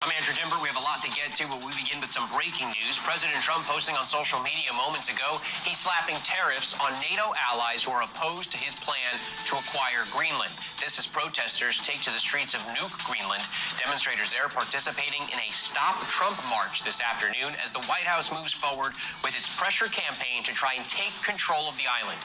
I'm Andrew Dimber. We have a lot to get to, but we begin with some breaking news. President Trump posting on social media moments ago, he's slapping tariffs on NATO allies who are opposed to his plan to acquire Greenland. This as protesters take to the streets of Nuke, Greenland. Demonstrators there participating in a Stop Trump march this afternoon as the White House moves forward with its pressure campaign to try and take control of the island.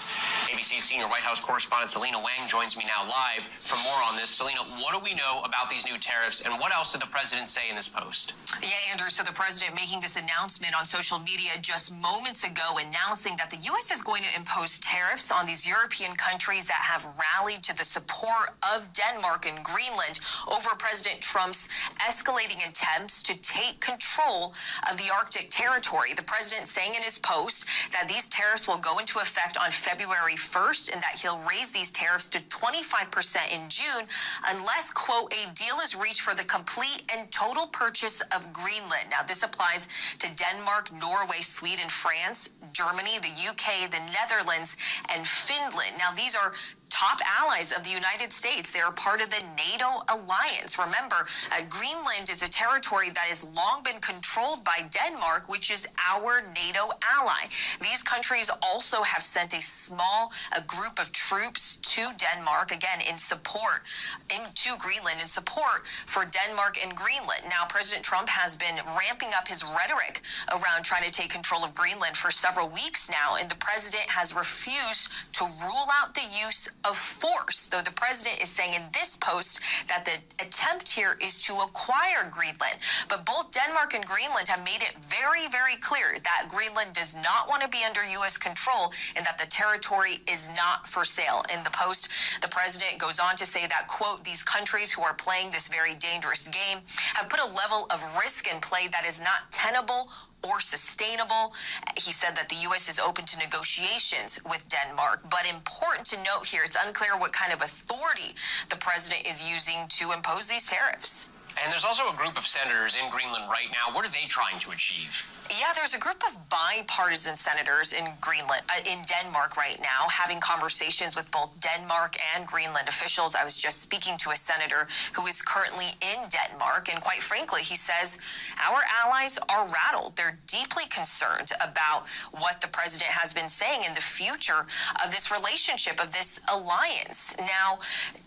ABC senior White House correspondent Selena Wang joins me now live for more on this. Selena, what do we know about these new tariffs, and what else did the president say in this post? Yeah, Andrew, so the president making this announcement on social media just moments ago, announcing that the U.S. is going to impose tariffs on these European countries that have rallied to the support of Denmark and Greenland over President Trump's escalating attempts to take control of the Arctic territory. The president saying in his post that these tariffs will go into effect on February 1st and that he'll raise these tariffs to 25% in June unless, quote, a deal is reached for the complete and total purchase of Greenland. Now, this applies to Denmark, Norway, Sweden, France, Germany, the UK, the Netherlands, and Finland. Now, these are top allies of the United States. They are part of the NATO alliance. Remember, Greenland is a territory that has long been controlled by Denmark, which is our NATO ally. These countries also have sent a group of troops to Denmark, again, to Greenland in support for Denmark and Greenland. Now, President Trump has been ramping up his rhetoric around trying to take control of Greenland for several weeks now, and the president has refused to rule out the use of force, though the president is saying in this post that the attempt here is to acquire Greenland. But both Denmark and Greenland have made it very, very clear that Greenland does not want to be under U.S. control and that the territory is not for sale. In the post, the president goes on to say that, quote, these countries who are playing this very dangerous game have put a level of risk in play that is not tenable or sustainable. He said that the U.S. is open to negotiations with Denmark, but important to note here, it's unclear what kind of authority the president is using to impose these tariffs. And there's also a group of senators in Greenland right now. What are they trying to achieve? Yeah, there's a group of bipartisan senators in Denmark right now, having conversations with both Denmark and Greenland officials. I was just speaking to a senator who is currently in Denmark, and quite frankly, he says our allies are rattled. They're deeply concerned about what the president has been saying in the future of this relationship, of this alliance. Now,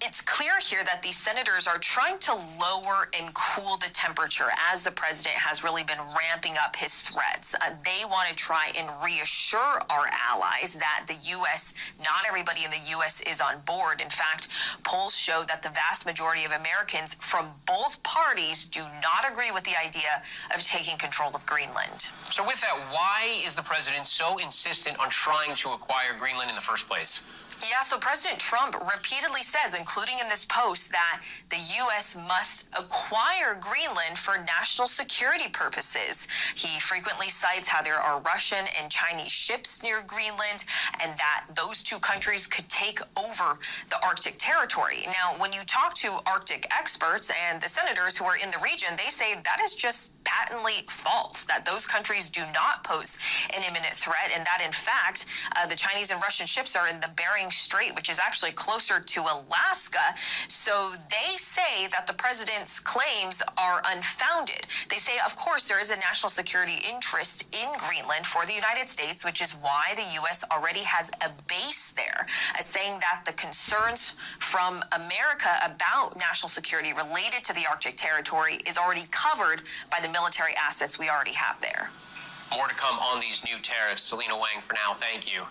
it's clear here that these senators are trying to lower and cool the temperature as the president has really been ramping up his threats. They want to try and reassure our allies that the U.S., not everybody in the U.S. is on board. In fact, polls show that the vast majority of Americans from both parties do not agree with the idea of taking control of Greenland. So with that, why is the president so insistent on trying to acquire Greenland in the first place? Yeah, so President Trump repeatedly says, including in this post, that the U.S. must acquire Greenland for national security purposes. He frequently cites how there are Russian and Chinese ships near Greenland and that those two countries could take over the Arctic territory. Now, when you talk to Arctic experts and the senators who are in the region, they say that is just patently false, that those countries do not pose an imminent threat, and that, in fact, the Chinese and Russian ships are in the Bering Strait, which is actually closer to Alaska. So they say that the president's claims are unfounded. They say, of course, there is a national security interest in Greenland for the United States, which is why the U.S. already has a base there, saying that the concerns from America about national security related to the Arctic territory is already covered by the military assets we already have there. More to come on these new tariffs. Selena Wang for now. Thank you.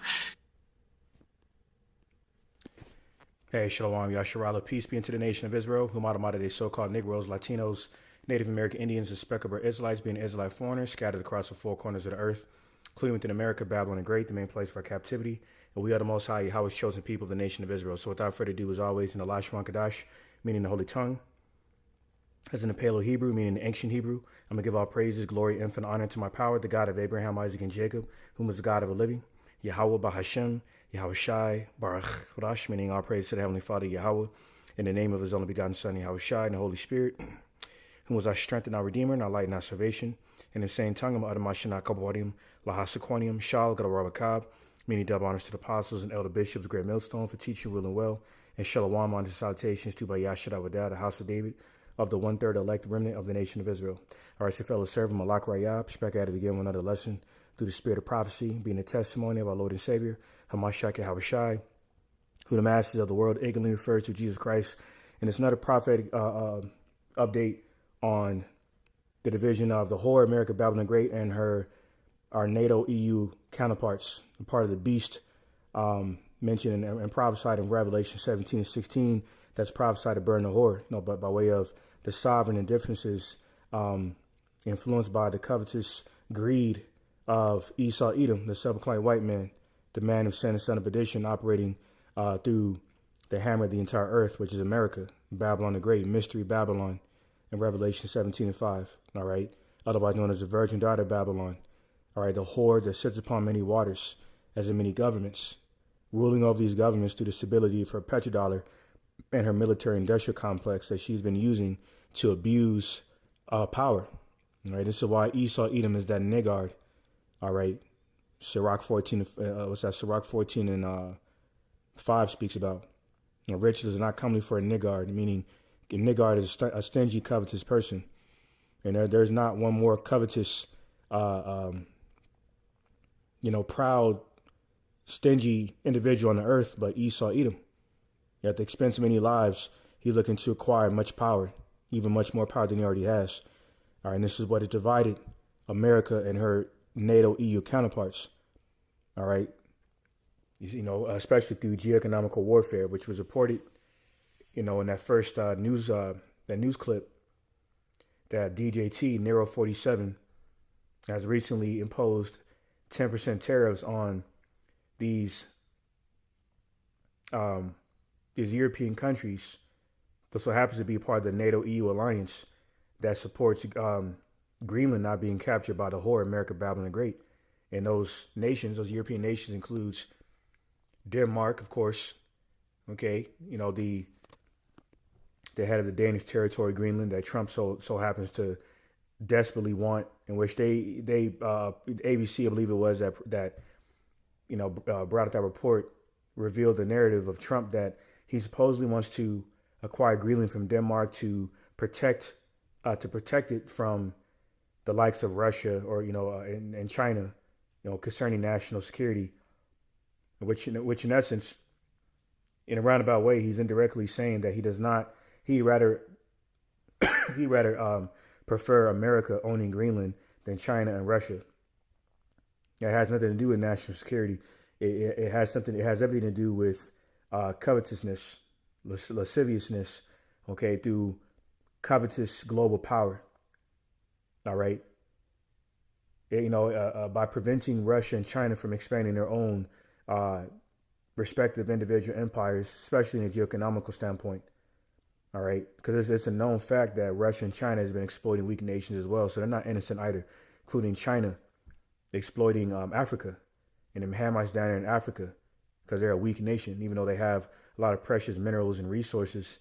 Hey, Shalom, Yasharala. Peace be unto the nation of Israel, whom out of so-called Negroes, Latinos, Native American Indians, and speckled Israelites, being Israelite foreigners, scattered across the four corners of the earth, including within America, Babylon the Great, the main place for our captivity. And we are the Most High, Yahweh's chosen people of the nation of Israel. So without further ado, as always, in the Lashon Kadash, meaning the Holy Tongue, as in the Paleo Hebrew, meaning the ancient Hebrew, I'm going to give all praises, glory, infinite honor to my power, the God of Abraham, Isaac, and Jacob, whom is the God of the living, Yahweh Bahashem, Yahweh Shai, Baruch Rash, meaning all praise to the Heavenly Father, Yahweh, in the name of his only begotten Son, Yahweh Shai, and the Holy Spirit, whom was our strength and our Redeemer, and our light and our salvation. In the same tongue, Adamashina Kabarim, Lahasaquanium, Shal, Gadarabakab, meaning double honors to the apostles and elder bishops, great millstone for teaching, ruling well, and shalom on the salutations to by Yashada Wadah, the house of David, of the one-third elect remnant of the nation of Israel. All right, so fellow servant Malak Rayab, back at it again with another lesson through the spirit of prophecy, being a testimony of our Lord and Savior, Hamashiach Yahushai, who the masses of the world ignorantly refers to Jesus Christ. And it's another prophetic update on the division of the whore America Babylon the Great and our NATO EU counterparts, part of the beast mentioned and prophesied in Revelation 17 and 16. That's prophesied to burn the whore, but by way of the sovereign indifferences influenced by the covetous greed of Esau Edom, the subclient white man, the man of sin and son of perdition, operating through the hammer of the entire earth, which is America, Babylon the Great, Mystery Babylon, in Revelation 17 and 5, all right? Otherwise known as the virgin daughter of Babylon, all right? The whore that sits upon many waters, as in many governments, ruling over these governments through the stability of her petrodollar and her military industrial complex that she's been using to abuse power, all right? This is why Esau Edom is that niggard, all right? Sirach 14, Sirach 14 and 5 speaks about. Riches is not comely for a niggard, meaning a niggard is a stingy, covetous person. And there's not one more covetous, proud, stingy individual on the earth but Esau Edom. At the expense of many lives, he's looking to acquire much power, even much more power than he already has. All right, and this is what has divided America and her NATO EU counterparts. All right. Especially through geoeconomical warfare, which was reported, in that first news clip that DJT Nero 47 has recently imposed 10% tariffs on these European countries. This happens to be part of the NATO EU alliance that supports Greenland not being captured by the whore America Babylon the Great. And those European nations includes Denmark, of course, okay, the head of the Danish territory, Greenland, that Trump so happens to desperately want, in which they ABC, I believe it was, that brought out that report, revealed the narrative of Trump that he supposedly wants to acquire Greenland from Denmark to protect it from the likes of Russia or and China, concerning national security. Which in essence, in a roundabout way, he's indirectly saying that he'd rather prefer America owning Greenland than China and Russia. It has nothing to do with national security. It has everything to do with covetousness, lasciviousness, okay, through covetous global power. All right. By preventing Russia and China from expanding their own respective individual empires, especially in a geoeconomical standpoint. All right. Because it's a known fact that Russia and China has been exploiting weak nations as well. So they're not innocent either, including China exploiting Africa and the Hamites down there in Africa because they're a weak nation, even though they have a lot of precious minerals and resources.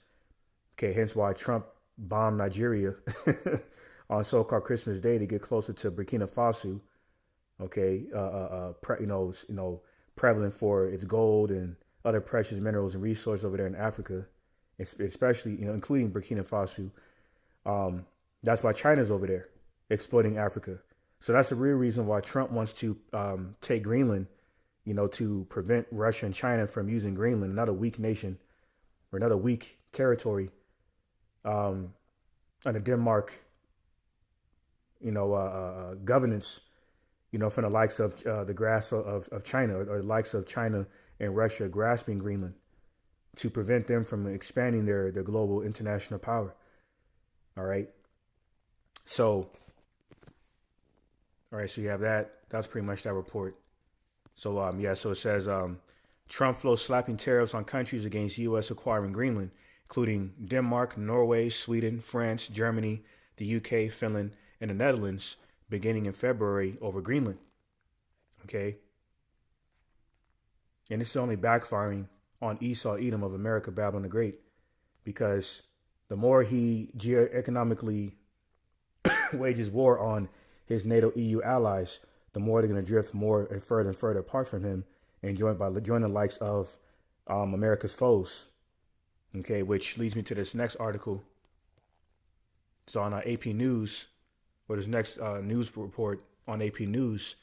Okay. Hence why Trump bombed Nigeria on so-called Christmas Day to get closer to Burkina Faso. Okay. Prevalent for its gold and other precious minerals and resources over there in Africa, especially, including Burkina Faso. That's why China's over there exploiting Africa. So that's the real reason why Trump wants to take Greenland, to prevent Russia and China from using Greenland, another weak nation or another weak territory under Denmark, governance, from the likes of the grasp of China or the likes of China and Russia grasping Greenland to prevent them from expanding their global international power. All right. So you have that. That's pretty much that report. So, so it says Trump flows slapping tariffs on countries against U.S. acquiring Greenland, including Denmark, Norway, Sweden, France, Germany, the UK, Finland, and the Netherlands, beginning in February over Greenland. Okay. And this is only backfiring on Esau Edom of America, Babylon the Great, because the more he economically wages war on his NATO EU allies, the more they're going to drift more and further apart from him and join the likes of America's foes. Okay, which leads me to this next article. So on AP News, or this next news report on AP News,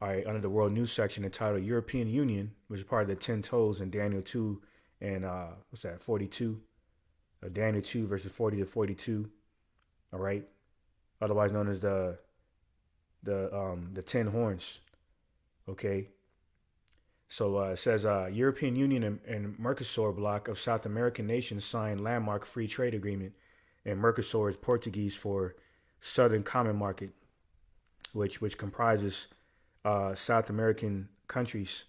all right, under the World News section entitled European Union, which is part of the 10 toes in Daniel 2 and what's that, 42? Daniel 2 verses 40 to 42. All right, otherwise known as the 10 horns. Okay. So it says European Union and Mercosur bloc of South American nations signed landmark free trade agreement, and Mercosur is Portuguese for Southern Common Market, which comprises South American countries,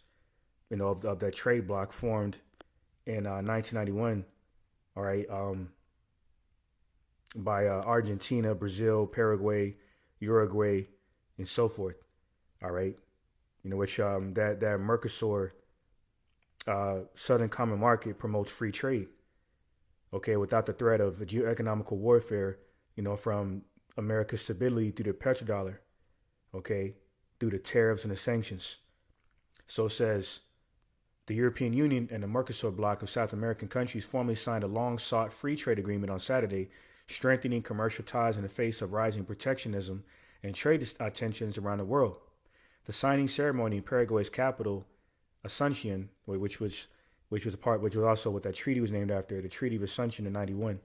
of that trade bloc formed in 1991. All right, by Argentina, Brazil, Paraguay, Uruguay, and so forth. All right, which that Mercosur Southern Common Market promotes free trade. Okay, without the threat of geoeconomical warfare, from America's stability through the petrodollar. Okay, through the tariffs and the sanctions. So it says the European Union and the Mercosur bloc of South American countries formally signed a long-sought free trade agreement on Saturday, strengthening commercial ties in the face of rising protectionism and trade tensions around the world. The signing ceremony in Paraguay's capital, Asuncion, which was also what that treaty was named after, the Treaty of Asuncion in '91,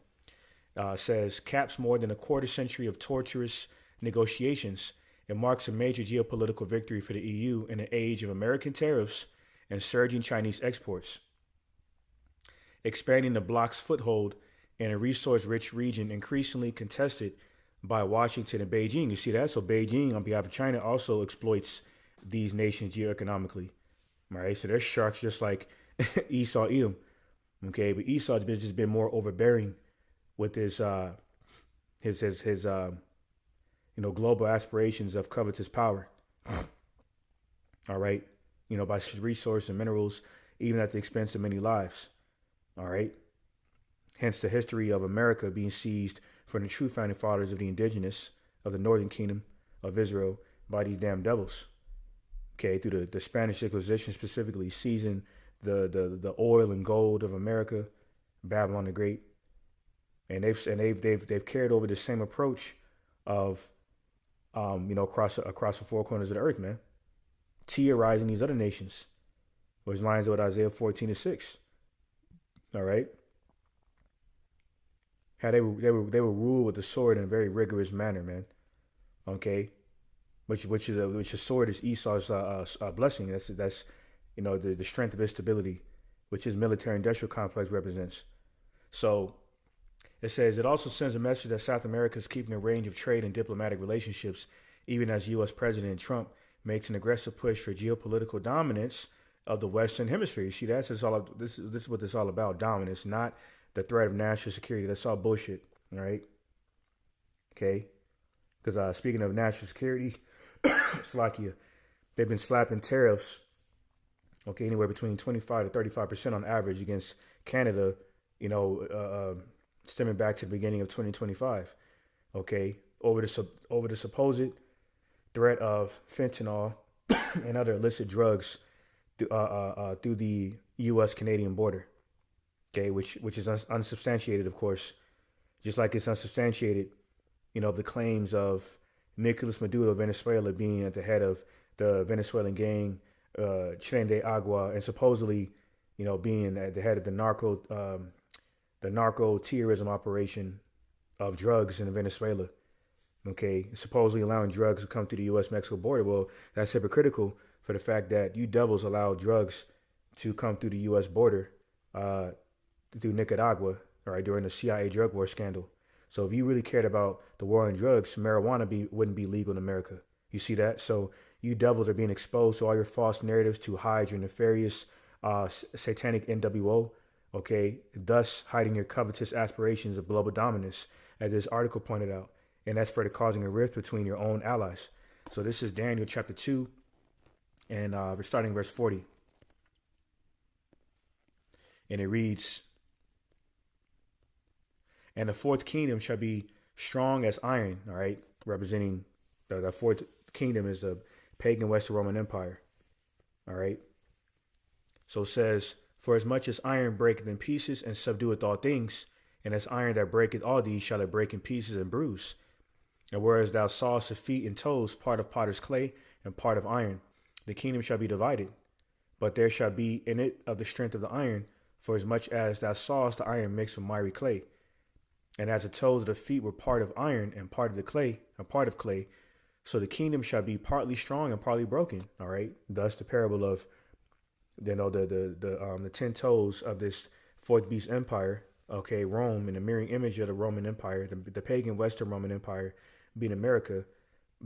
says caps more than a quarter century of torturous negotiations. It marks a major geopolitical victory for the EU in an age of American tariffs and surging Chinese exports, expanding the bloc's foothold in a resource-rich region increasingly contested by Washington and Beijing. You see that? So Beijing, on behalf of China, also exploits these nations geoeconomically. All right, so they're sharks just like Esau, Edom. Okay, but Esau's just been more overbearing with his global aspirations of covetous power. All right, by resource and minerals, even at the expense of many lives. All right. Hence the history of America being seized from the true founding fathers of the indigenous of the northern kingdom of Israel by these damn devils. Okay, through the Spanish Inquisition specifically, seizing the oil and gold of America, Babylon the Great, and they've carried over the same approach of across the four corners of the earth, man, terrorizing these other nations, which lines up with Isaiah 14:6. All right. How they were ruled with the sword in a very rigorous manner, man. Okay, which a sword is Esau's blessing. That's the strength of his stability, which his military-industrial complex represents. So it says it also sends a message that South America is keeping a range of trade and diplomatic relationships, even as U.S. President Trump makes an aggressive push for geopolitical dominance of the Western Hemisphere. You see, this is what it's all about: dominance, not the threat of national security. That's all bullshit. All right. Okay. Because speaking of national security, Slovakia, they've been slapping tariffs, okay, anywhere between 25 to 35% on average against Canada, stemming back to the beginning of 2025, okay, over the supposed threat of fentanyl and other illicit drugs through the U.S.-Canadian border, okay, which is unsubstantiated, of course, just like it's unsubstantiated, the claims of Nicolas Maduro, Venezuela, being at the head of the Venezuelan gang, Tren de Agua, and supposedly, being at the head of the narco terrorism operation of drugs in Venezuela. Okay, supposedly allowing drugs to come through the U.S.-Mexico border. Well, that's hypocritical for the fact that you devils allow drugs to come through the U.S. border through Nicaragua, all right, during the CIA drug war scandal. So if you really cared about the war on drugs, marijuana wouldn't be legal in America. You see that? So you devils are being exposed to all your false narratives to hide your nefarious satanic NWO, okay, thus hiding your covetous aspirations of global dominance, as this article pointed out. And that's for the causing a rift between your own allies. So this is Daniel chapter 2, and we're starting verse 40. And it reads, "And the fourth kingdom shall be strong as iron," all right, representing the fourth kingdom is the pagan Western Roman Empire, all right. So it says, "For as much as iron breaketh in pieces and subdueth all things, And as iron that breaketh all these shall it break in pieces and bruise. And whereas thou sawest the feet and toes, part of potter's clay and part of iron, the kingdom shall be divided. But there shall be in it of the strength of the iron, for as much as thou sawest the iron mixed with miry clay. And as the toes of the feet were part of iron and part of the clay, and part of clay, so the kingdom shall be partly strong and partly broken. All right. Thus the parable of, the 10 toes of this fourth beast empire. Okay, Rome, in the mirroring image of the Roman Empire, the pagan Western Roman Empire, being America,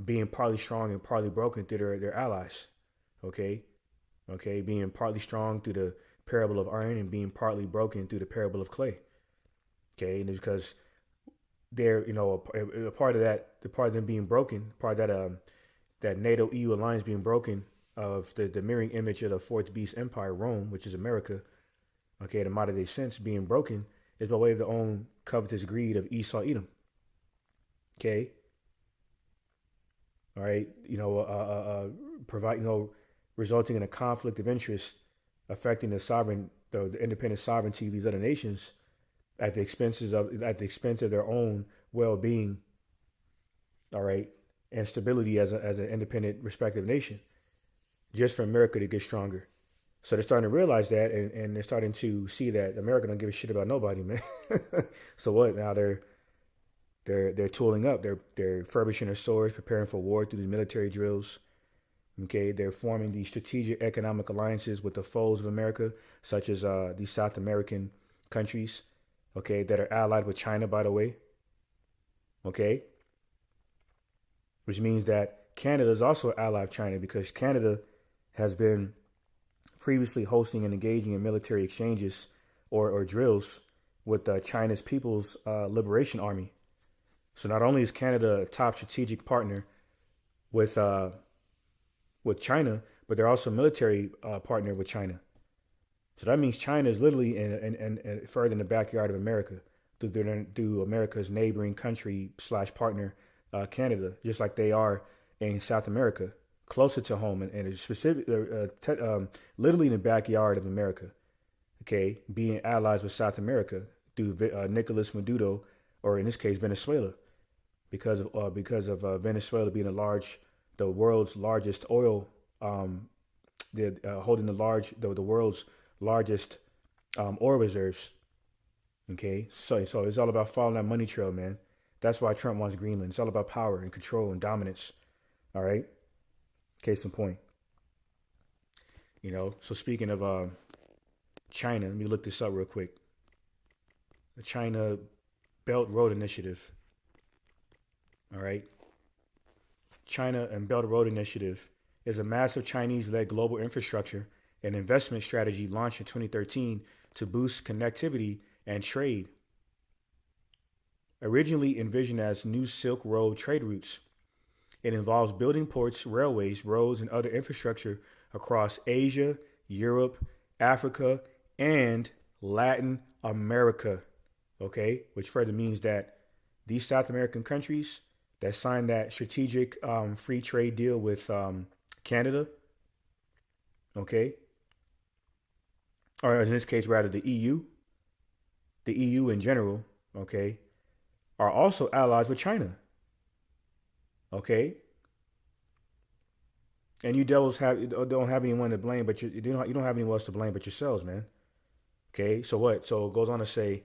being partly strong and partly broken through their allies. Okay, being partly strong through the parable of iron and being partly broken through the parable of clay. Okay, and it's because they're, a part of that, the part of them being broken, part of that NATO EU alliance being broken, of the mirroring image of the fourth beast empire, Rome, which is America. Okay, the modern day sense being broken is by way of their own covetous greed of Esau, Edom. Okay. All right. Resulting in a conflict of interest affecting the independent sovereignty of these other nations at the expense of their own well-being. All right. And stability as an independent, respective nation, just for America to get stronger. So they're starting to realize that, and they're starting to see that America don't give a shit about nobody, man. So what? Now they're tooling up. They're furbishing their swords, preparing for war through these military drills. Okay, they're forming these strategic economic alliances with the foes of America, such as these South American countries. Okay, that are allied with China, by the way. Okay, which means that Canada is also an ally of China, because Canada has been previously hosting and engaging in military exchanges or drills with China's People's Liberation Army. So not only is Canada a top strategic partner with China, but they're also a military partner with China. So that means China is literally in further in the backyard of America through America's neighboring country / partner, Canada, just like they are in South America, closer to home and literally in the backyard of America. Okay, being allies with South America through Nicolas Maduro, or in this case Venezuela, because of Venezuela being the world's largest oil, holding the world's largest oil reserves. Okay, so it's all about following that money trail, man. That's why Trump wants Greenland. It's all about power and control and dominance. All right. Case in point. So speaking of China, let me look this up real quick. The China Belt Road Initiative. All right. China and Belt Road Initiative is a massive Chinese-led global infrastructure and investment strategy launched in 2013 to boost connectivity and trade. Originally envisioned as new Silk Road trade routes, it involves building ports, railways, roads, and other infrastructure across Asia, Europe, Africa, and Latin America. Okay, which further means that these South American countries that signed that strategic free trade deal with Canada, okay, or in this case, rather the EU in general, okay, are also allies with China. Okay. And you devils don't have anyone to blame, but you don't have anyone else to blame but yourselves, man. Okay. So what? So it goes on to say,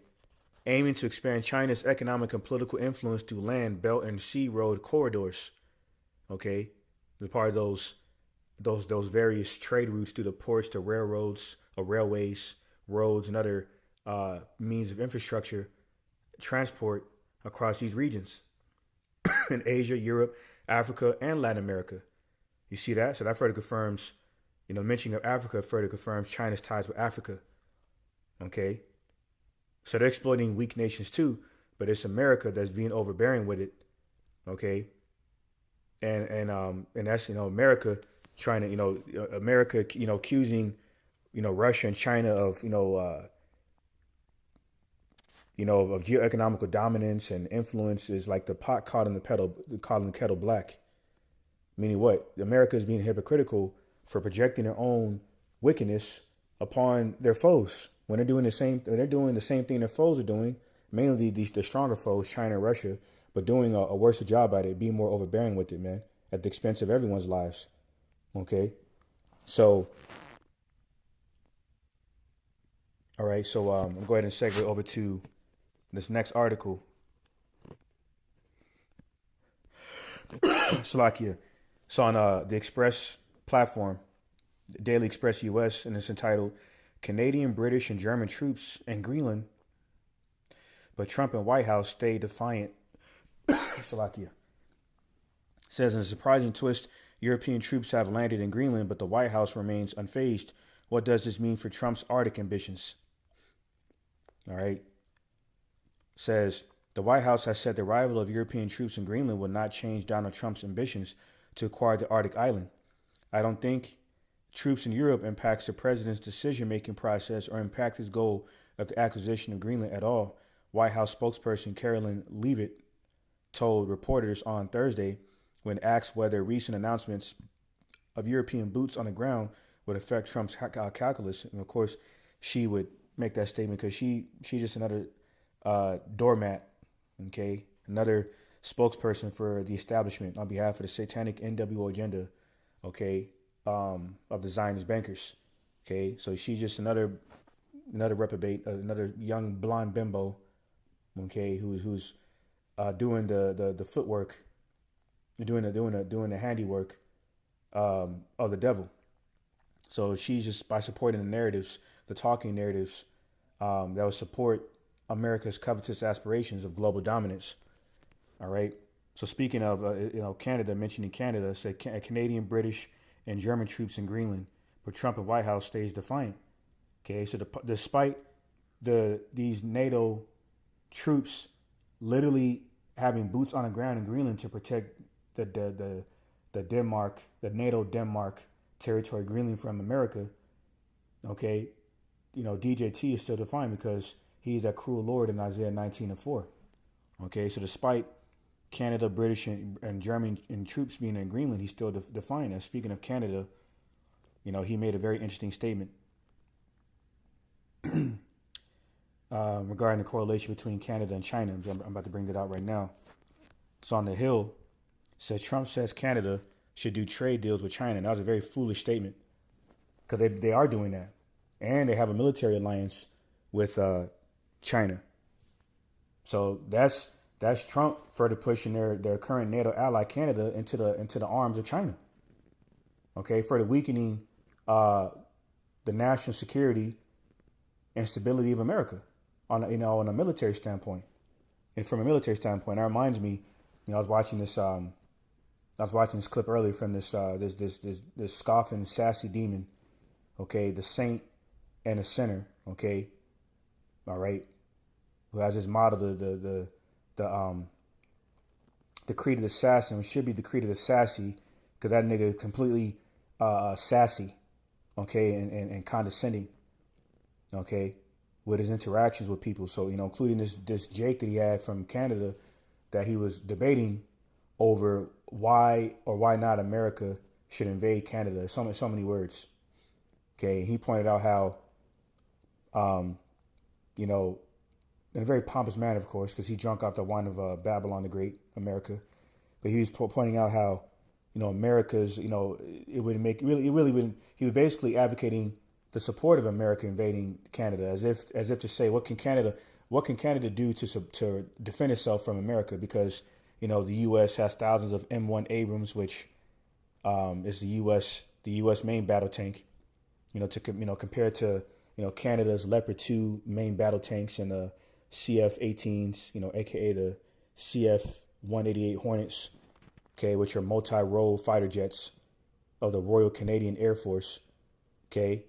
aiming to expand China's economic and political influence through land, belt, and sea road corridors. Okay. The part of those various trade routes through the ports to railroads or railways, roads, and other means of infrastructure, transport across these regions in Asia, Europe, Africa, and Latin America. You see that? So that further confirms, mentioning of Africa further confirms China's ties with Africa. Okay. So they're exploiting weak nations too, but it's America that's being overbearing with it. Okay. And that's, America trying to, America, accusing, Russia and China of, of geoeconomical dominance and influence is like the pot calling the kettle black. Meaning what? America is being hypocritical for projecting their own wickedness upon their foes. When they're doing the same thing their foes are doing, mainly the stronger foes, China and Russia, but doing a worse job at it, being more overbearing with it, man, at the expense of everyone's lives. Okay, so all right, so I'll go ahead and segue over to this next article. Slovakia. It's on the Express platform, Daily Express US, and it's entitled Canadian, British, and German troops in Greenland, but Trump and White House stay defiant. Slovakia. It says, in a surprising twist, European troops have landed in Greenland, but the White House remains unfazed. What does this mean for Trump's Arctic ambitions? All right. It says, the White House has said the arrival of European troops in Greenland will not change Donald Trump's ambitions to acquire the Arctic island. I don't think troops in Europe impacts the president's decision-making process or impact his goal of the acquisition of Greenland at all, White House spokesperson Carolyn Leavitt told reporters on Thursday when asked whether recent announcements of European boots on the ground would affect Trump's calculus. And of course, she would make that statement because she's just another doormat, okay, another spokesperson for the establishment on behalf of the satanic NWO agenda, okay, of the Zionist bankers, okay. So she's just another reprobate, another young blonde bimbo, okay, who's doing the footwork, doing the handiwork of the devil. So she's just, by supporting the narratives, the talking narratives that would support America's covetous aspirations of global dominance. All right. So speaking of Canada, mentioning Canada, said Canadian, British, and German troops in Greenland, but Trump and White House stays defiant. Okay. So despite these NATO troops literally having boots on the ground in Greenland to protect the NATO Denmark territory, Greenland, from America, okay, DJT is still defiant because he's that cruel Lord in Isaiah 19:4. Okay, so despite Canada, British, and German and troops being in Greenland, he's still defiant. And speaking of Canada, he made a very interesting statement regarding the correlation between Canada and China. I'm about to bring that out right now. So on the Hill, says Trump says Canada should do trade deals with China. And that was a very foolish statement because they are doing that. And they have a military alliance with China. So that's Trump further pushing their current NATO ally Canada into the arms of China. Okay, further weakening the national security and stability of America on a military standpoint. And from a military standpoint, that reminds me, I was watching this clip earlier from this scoffing, sassy demon, okay, the saint and the sinner, okay, all right, who has this motto, the creed of the assassin, which should be the creed of the sassy, because that nigga completely sassy, okay, and condescending, okay, with his interactions with people. So, including this Jake that he had from Canada, that he was debating over why or why not America should invade Canada. So many words. Okay, he pointed out how, in a very pompous manner, of course, because he drunk off the wine of Babylon the Great, America. But he was pointing out how, America's, it would make really wouldn't. He was basically advocating the support of America invading Canada, as if to say, what can Canada do to defend itself from America? Because the U.S. has thousands of M1 Abrams, which is the U.S. main battle tank. Compared to Canada's Leopard 2 main battle tanks and the CF-18s, aka the CF-188 Hornets, okay, which are multi-role fighter jets of the Royal Canadian Air Force, okay.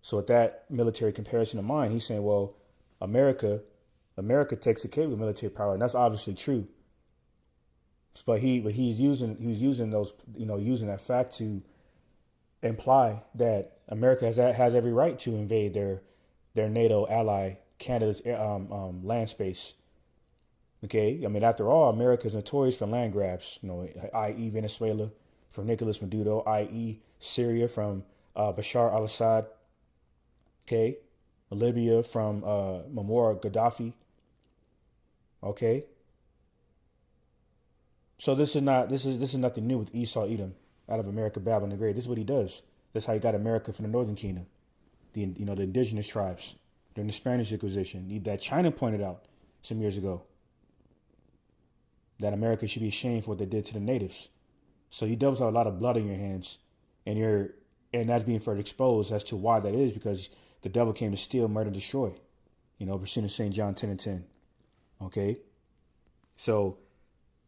So with that military comparison in mind, he's saying, well, America takes the cake with military power, and that's obviously true. But he's using those, using that fact to imply that America has every right to invade their NATO ally Canada's land space. Okay, after all, America is notorious for land grabs. I.e. Venezuela from Nicolas Maduro, i.e. Syria from Bashar al-Assad. Okay, Libya from Muammar Gaddafi. Okay. So this is nothing new with Esau Edom out of America, Babylon the Great. This is what he does. That's how he got America from the Northern Kingdom, the indigenous tribes during the Spanish Inquisition. That China pointed out some years ago that America should be ashamed for what they did to the natives. So you devils have a lot of blood on your hands, and that's being further exposed as to why that is, because the devil came to steal, murder, destroy. Pursuant to St. John 10:10. Okay, so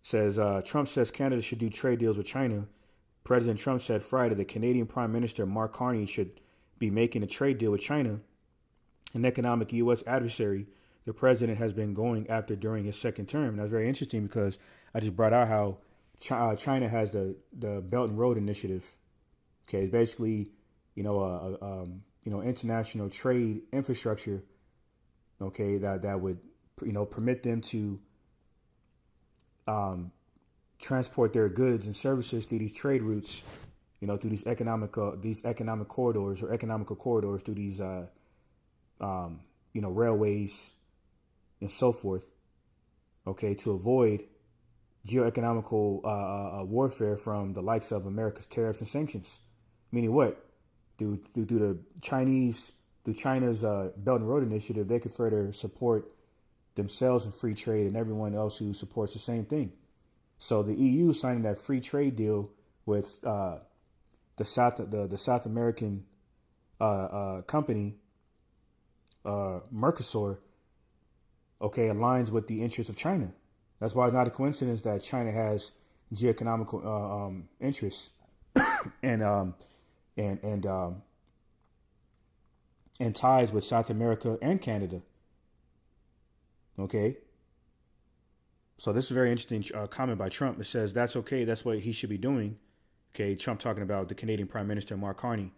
says Trump says Canada should do trade deals with China. President Trump said Friday the Canadian Prime Minister Mark Carney should be making a trade deal with China, an economic U.S. adversary the president has been going after during his second term. And that's very interesting because I just brought out how China has the Belt and Road Initiative. Okay, it's basically international trade infrastructure. Okay, that would permit them to transport their goods and services through these trade routes, through these economic corridors or economical corridors through these railways and so forth. Okay, to avoid geoeconomical warfare from the likes of America's tariffs and sanctions. Meaning what? Through China's Belt and Road Initiative, they could further support themselves in free trade and everyone else who supports the same thing. So the EU signing that free trade deal with the South American company Mercosur, okay, aligns with the interests of China. That's why it's not a coincidence that China has geoeconomical interests and ties with South America and Canada. Okay. So this is a very interesting comment by Trump. It says that's okay. That's what he should be doing. Okay. Trump talking about the Canadian Prime Minister Mark Carney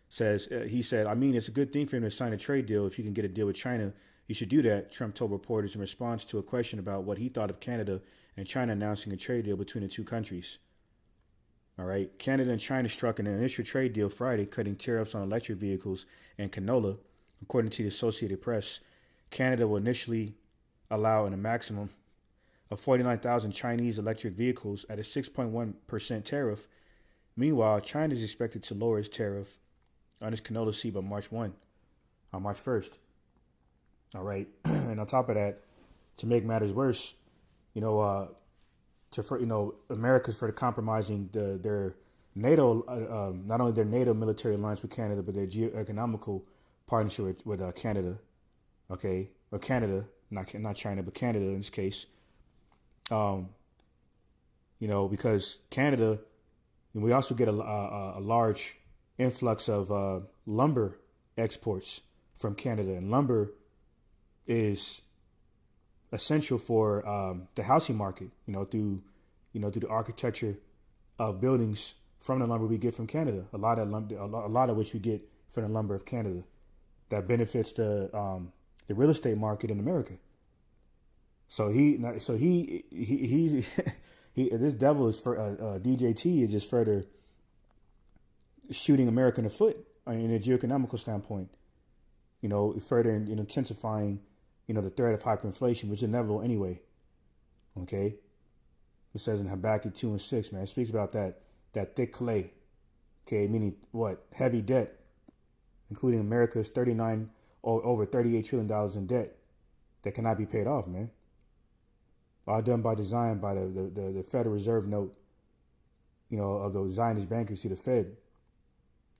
says, he said, I mean, it's a good thing for him to sign a trade deal. If you can get a deal with China, you should do that. Trump told reporters in response to a question about what he thought of Canada and China announcing a trade deal between the two countries. All right. Canada and China struck an initial trade deal Friday, cutting tariffs on electric vehicles and canola. According to the Associated Press, Canada will initially allow a maximum of 49,000 Chinese electric vehicles at a 6.1% tariff. Meanwhile, China is expected to lower its tariff on its canola seed by March 1st. All right. And on top of that, to make matters worse, America's for compromising their NATO, not only their NATO military alliance with Canada, but their geoeconomical partnership with Canada. Okay. Or Canada, not China, but Canada in this case. Because Canada, and we also get a large influx of lumber exports from Canada, and lumber is essential for the housing market. Through the architecture of buildings from the lumber we get from Canada. A lot of which we get from the lumber of Canada, that benefits the real estate market in America. So this devil is for DJT is just further shooting America in the foot in a geoeconomical standpoint. Further intensifying, the threat of hyperinflation, which is inevitable anyway. Okay, it says in Habakkuk 2:6, man, it speaks about that thick clay. Okay, meaning what? Heavy debt, including America's over $38 trillion in debt that cannot be paid off, man. All done by design by the Federal Reserve note, of those Zionist bankers to the Fed,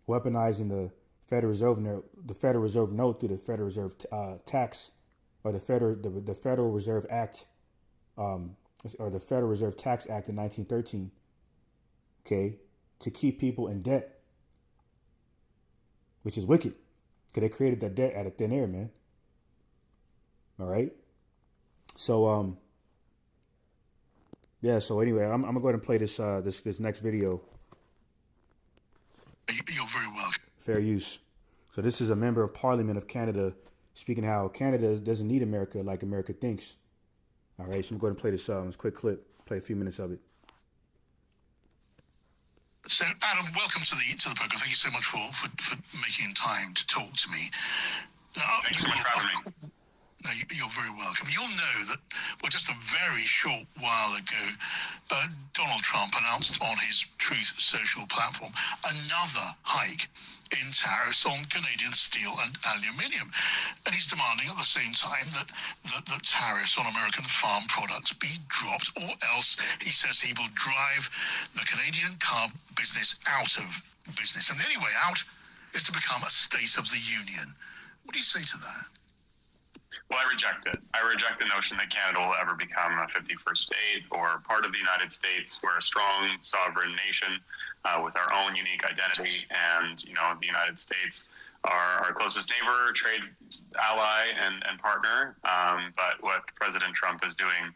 weaponizing the Federal Reserve note through the Federal Reserve tax, or the Federal Reserve Act, or the Federal Reserve Tax Act in 1913. Okay, to keep people in debt, which is wicked, because they created that debt out of thin air, man. All right, so yeah. So anyway, I'm gonna go ahead and play this this next video. You're very welcome. Fair use. So this is a member of Parliament of Canada speaking how Canada doesn't need America like America thinks. All right, so I'm going to play this quick clip. Play a few minutes of it. So, Adam, welcome to the program. Thank you so much for making time to talk to me. Thanks so much for having me. No, you're very welcome. You'll know that, well, just a very short while ago, Donald Trump announced on his Truth Social platform another hike in tariffs on Canadian steel and aluminium. And he's demanding at the same time that tariffs on American farm products be dropped, or else he says he will drive the Canadian car business out of business. And the only way out is to become a state of the union. What do you say to that? Well, I reject it. I reject the notion that Canada will ever become a 51st state or part of the United States. We're a strong, sovereign nation with our own unique identity. And, the United States are our closest neighbor, trade ally, and partner. But what President Trump is doing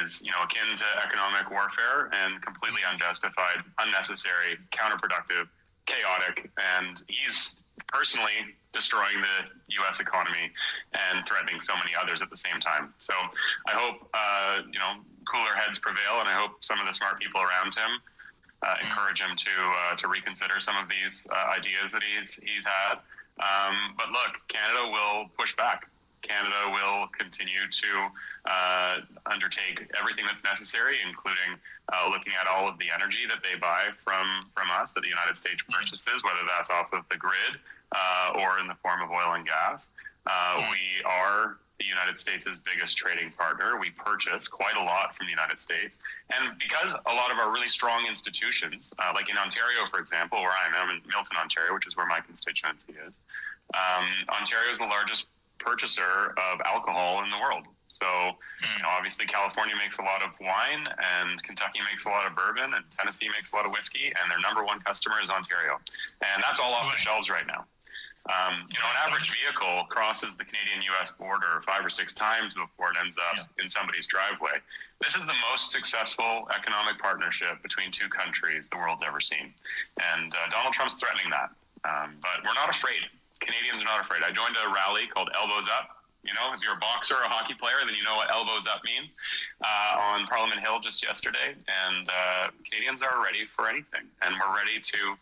is, akin to economic warfare and completely unjustified, unnecessary, counterproductive, chaotic. And he's personally destroying the U.S. economy and threatening so many others at the same time. So I hope, cooler heads prevail, and I hope some of the smart people around him encourage him to reconsider some of these ideas that he's had. But look, Canada will push back. Canada will continue to undertake everything that's necessary, including looking at all of the energy that they buy from us, that the United States purchases, whether that's off of the grid or in the form of oil and gas. We are the United States' biggest trading partner. We purchase quite a lot from the United States. And because a lot of our really strong institutions, like in Ontario, for example, where I'm in Milton, Ontario, which is where my constituency is, Ontario is the largest purchaser of alcohol in the world. So, obviously California makes a lot of wine, and Kentucky makes a lot of bourbon, and Tennessee makes a lot of whiskey, and their number one customer is Ontario. And that's all off the shelves right now. An average vehicle crosses the Canadian-U.S. border 5 or 6 times before it ends up in somebody's driveway. This is the most successful economic partnership between two countries the world's ever seen. And Donald Trump's threatening that. But we're not afraid. Canadians are not afraid. I joined a rally called Elbows Up. If you're a boxer or a hockey player, then you know what elbows up means, on Parliament Hill just yesterday. And Canadians are ready for anything. And we're ready to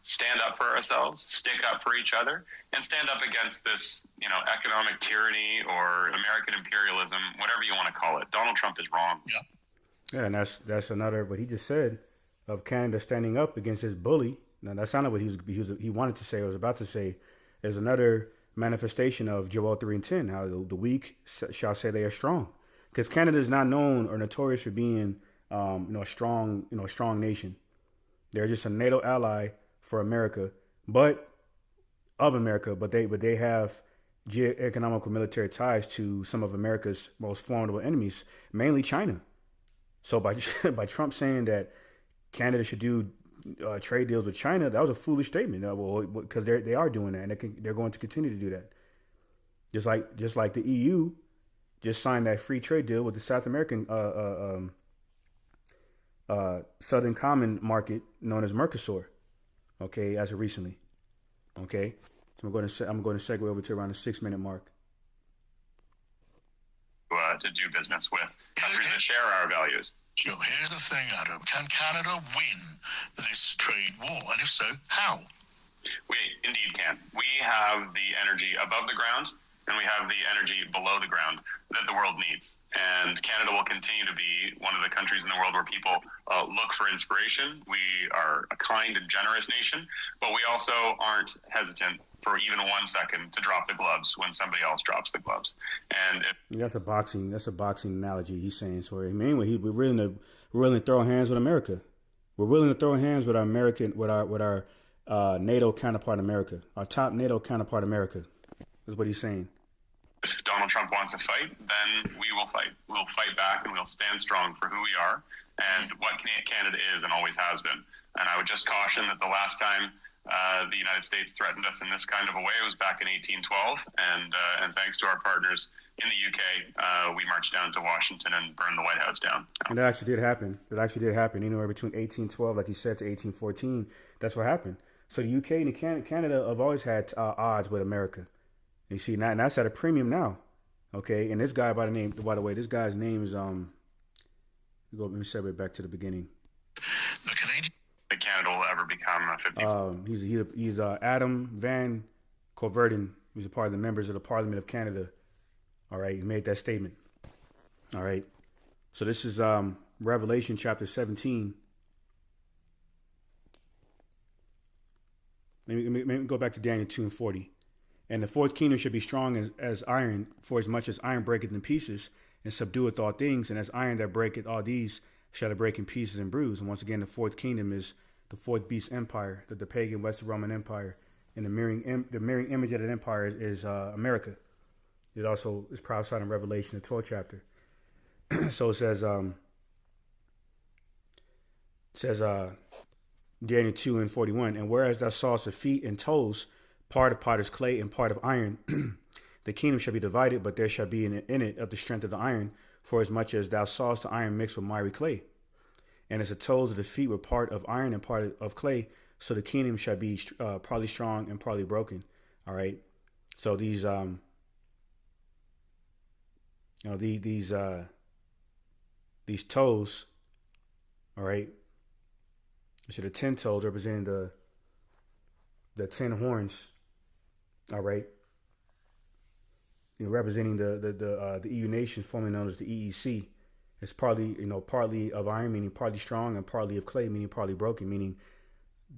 stand up for ourselves, stick up for each other, and stand up against this, economic tyranny or American imperialism, whatever you want to call it. Donald Trump is wrong. Yeah, and that's another what he just said of Canada standing up against his bully. Now that's not what he wanted to say. Or was about to say. Is another manifestation of Joel 3:10, how the weak shall say they are strong, because Canada is not known or notorious for being, a strong nation. They're just a NATO ally for America, but they have economical military ties to some of America's most formidable enemies, mainly China. So by Trump saying that Canada should do trade deals with China, that was a foolish statement. Because they are doing that, and they're going to continue to do that. Just like the EU just signed that free trade deal with the South American Southern Common Market known as Mercosur. Okay, as of recently. Okay, so I'm going to segue over to around the 6-minute mark. To do business with countries that share our values. Sure. Here's the thing, Adam. Can Canada win this trade war? And if so, how? We indeed can. We have the energy above the ground, and we have the energy below the ground that the world needs. And Canada will continue to be one of the countries in the world where people look for inspiration. We are a kind and generous nation, but we also aren't hesitant for even 1 second to drop the gloves when somebody else drops the gloves. And that's a boxing analogy he's saying. So anyway, we're willing to throw hands with America. We're willing to throw hands with our NATO counterpart America, our top NATO counterpart America. Is what he's saying. If Donald Trump wants a fight, then we will fight. We'll fight back, and we'll stand strong for who we are and what Canada is and always has been. And I would just caution that the last time the United States threatened us in this kind of a way was back in 1812, and thanks to our partners in the UK, we marched down to Washington and burned the White House down. And that actually did happen. Anywhere between 1812, like you said, to 1814, that's what happened. So the UK and Canada have always had odds with America. You see, and that's at a premium now. Okay, and this guy by the way, this guy's name is let me segue back to the beginning. The Canadian. Canada will ever become a 50. He's Adam Van Coverden. He's a part of the members of the Parliament of Canada, All right, he made that statement. All right. So this is Revelation chapter 17. Let me go back to Daniel 2 and 40. And the fourth kingdom shall be strong as iron, for as much as iron breaketh in pieces, and subdueth all things, and as iron that breaketh all these shall it break in pieces and bruise. And once again, the fourth kingdom is the fourth beast empire, the pagan West Roman Empire. And the mirroring image of that empire is America. It also is prophesied in Revelation, the 12th chapter. So it says Daniel 2 and 41, and whereas thou sawest the feet and toes, part of potter's clay and part of iron, the kingdom shall be divided, but there shall be in it of the strength of the iron, for as much as thou sawest the iron mixed with miry clay. And as the toes of the feet were part of iron and part of clay, so the kingdom shall be partly strong and partly broken. All right. So these these toes, all right. So the 10 toes representing the 10 horns, all right. Representing the EU nations, formerly known as the EEC. It's partly of iron, meaning partly strong, and partly of clay, meaning partly broken, meaning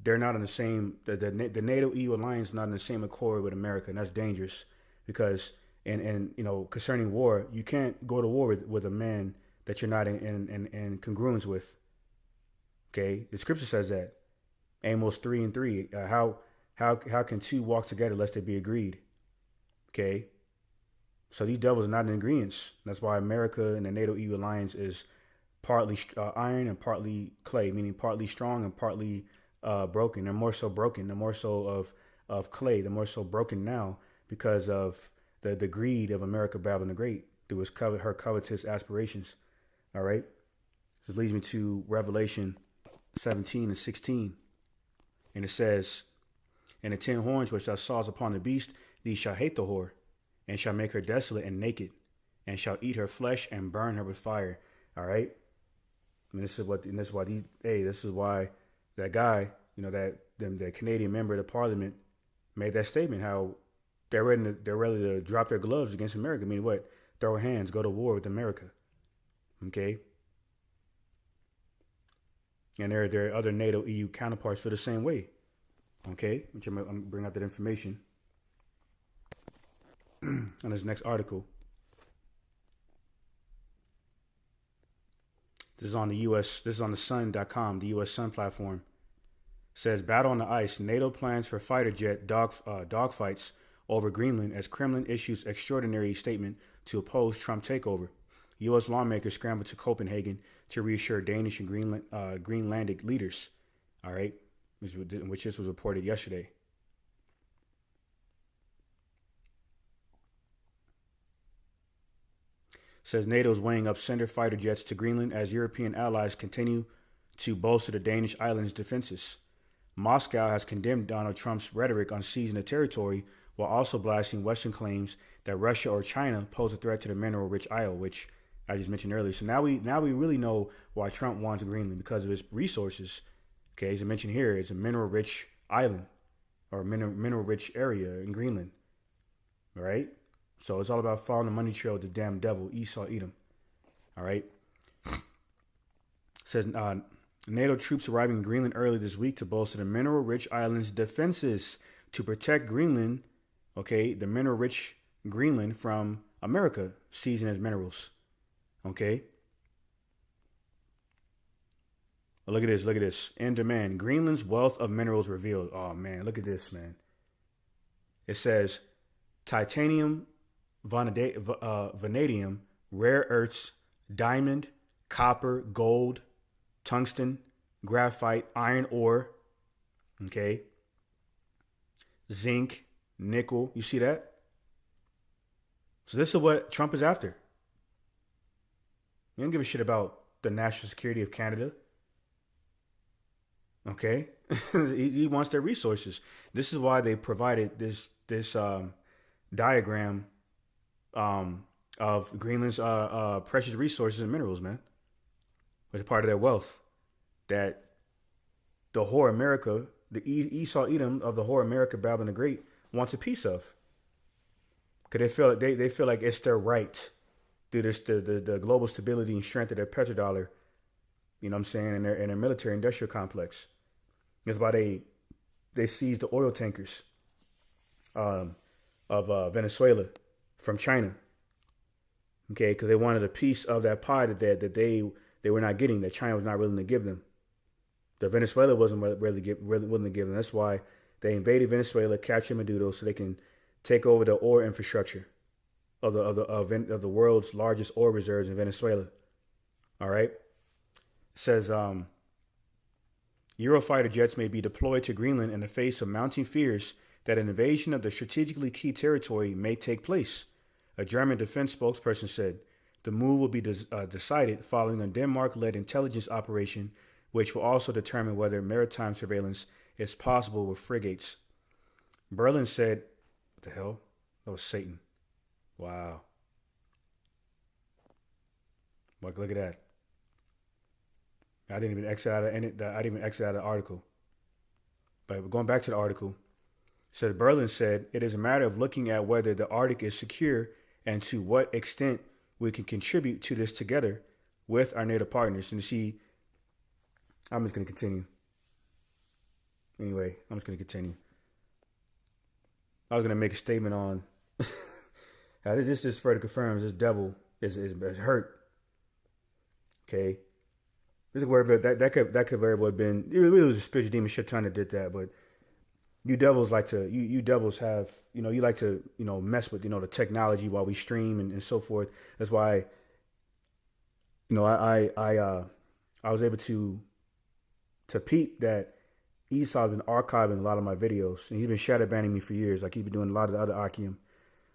they're not in the same. The NATO EU alliance is not in the same accord with America, and that's dangerous because and concerning war, you can't go to war with a man that you're not in congruence with. Okay, the scripture says that. Amos 3 and 3. How can two walk together lest they be agreed? Okay. So these devils are not in agreement. That's why America and the NATO EU alliance is partly iron and partly clay, meaning partly strong and partly broken. They're more so broken. They're more so of clay. They're more so broken now because of the greed of America, Babylon the Great, through her covetous aspirations. All right. This leads me to Revelation 17 and 16. And it says, and the 10 horns which thou sawest upon the beast, these shall hate the whore, and shall make her desolate and naked, and shall eat her flesh and burn her with fire. All right. I mean, this is why that guy, that Canadian member of the parliament made that statement, how they're ready to drop their gloves against America. I mean, what? Throw hands, go to war with America. Okay. And there are other NATO EU counterparts for the same way. Okay. Which I'm going to bring out that information on this next article. This is on the US. This is on the sun.com, the US Sun platform. It says battle on the ice. NATO plans for fighter jet dogfights over Greenland as Kremlin issues extraordinary statement to oppose Trump takeover. U.S. lawmakers scrambled to Copenhagen to reassure Danish and Greenlandic leaders. All right, which this was reported yesterday. Says NATO is weighing up sender fighter jets to Greenland as European allies continue to bolster the Danish islands' defenses. Moscow has condemned Donald Trump's rhetoric on seizing the territory while also blasting Western claims that Russia or China pose a threat to the mineral-rich isle, which I just mentioned earlier. So now we really know why Trump wants Greenland, because of its resources. Okay, as I mentioned here, it's a mineral-rich island or mineral-rich area in Greenland. All right. So it's all about following the money trail of the damn devil, Esau, Edom. All right. It says NATO troops arriving in Greenland early this week to bolster the mineral-rich island's defenses to protect Greenland, okay, the mineral-rich Greenland from America seizing its minerals. Okay. Well, look at this. In demand, Greenland's wealth of minerals revealed. Oh, man, look at this, man. It says titanium, vanadium, rare earths, diamond, copper, gold, tungsten, graphite, iron ore, okay, zinc, nickel. You see that? So this is what Trump is after. He don't give a shit about the national security of Canada. Okay, he wants their resources. This is why they provided this diagram of Greenland's precious resources and minerals, man. It's part of their wealth that the whore America, the Esau Edom of the whore America, Babylon the Great, wants a piece of. Because they feel like it's their right through this the global stability and strength of their petrodollar, you know what I'm saying, and their military industrial complex. That's why they seized the oil tankers of Venezuela from China. Okay, because they wanted a piece of that pie that they were not getting, that China was not willing to give them. That Venezuela wasn't really willing to give them. That's why they invaded Venezuela, captured Maduro, so they can take over the oil infrastructure of the world's largest oil reserves in Venezuela. All right. It says Eurofighter jets may be deployed to Greenland in the face of mounting fears that an invasion of the strategically key territory may take place. A German defense spokesperson said the move will be decided following a Denmark-led intelligence operation, which will also determine whether maritime surveillance is possible with frigates. Berlin said, what the hell? That was Satan. Wow. Look at that. I didn't even exit out of the article. But going back to the article, said Berlin said it is a matter of looking at whether the Arctic is secure and to what extent we can contribute to this together with our NATO partners. And see, I'm just going to continue. Anyway, I'm just going to continue. I was going to make a statement on this just further confirms this devil is hurt. Okay. This is where that could very well have been. It really was a spiritual demon shit ton that did that, but you devils like to you devils have, you like to, mess with, the technology while we stream and so forth. That's why, I was able to peep that Esau's been archiving a lot of my videos, and he's been shadow banning me for years. Like he's been doing a lot of the other Akim,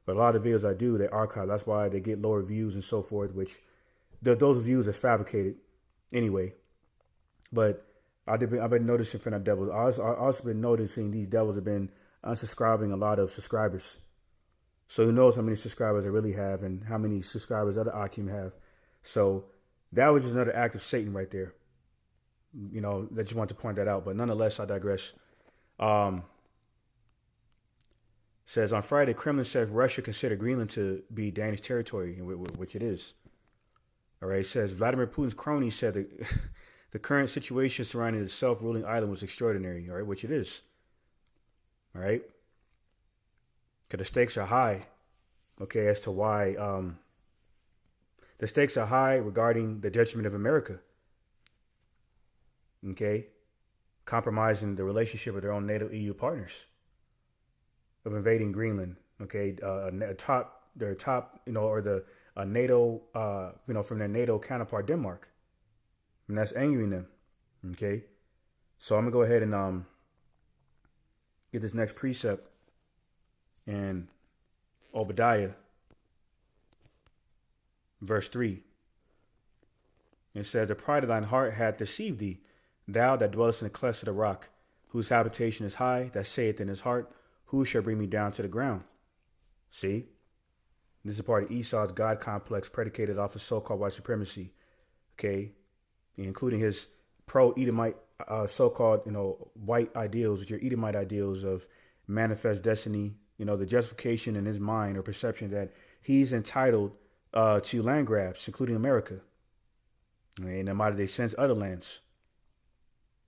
but a lot of the videos I do, they archive. That's why they get lower views and so forth, which those views are fabricated anyway. But I've been noticing from the devils. I've also been noticing these devils have been unsubscribing a lot of subscribers. So who knows how many subscribers I really have and how many subscribers other Akim have. So that was just another act of Satan right there. That just want to point that out. But nonetheless, I digress. Says on Friday, Kremlin says Russia considered Greenland to be Danish territory, which it is. All right. It says Vladimir Putin's crony said that the current situation surrounding the self-ruling island was extraordinary. All right, which it is. All right. Because the stakes are high. Okay, as to why the stakes are high regarding the judgment of America. Okay, compromising the relationship with their own NATO EU partners, of invading Greenland. Okay, their top, or the NATO, from their NATO counterpart Denmark, and that's angering them. Okay, so I'm gonna go ahead and get this next precept in Obadiah, verse 3. It says, "The pride of thine heart hath deceived thee, thou that dwellest in the clefts of the rock, whose habitation is high, that saith in his heart, who shall bring me down to the ground?" See? This is part of Esau's God complex predicated off of so-called white supremacy. Okay? Including his pro-Edomite so-called, white ideals, which are Edomite ideals of manifest destiny, the justification in his mind or perception that he's entitled to land grabs, including America. And in modern day sense, other lands.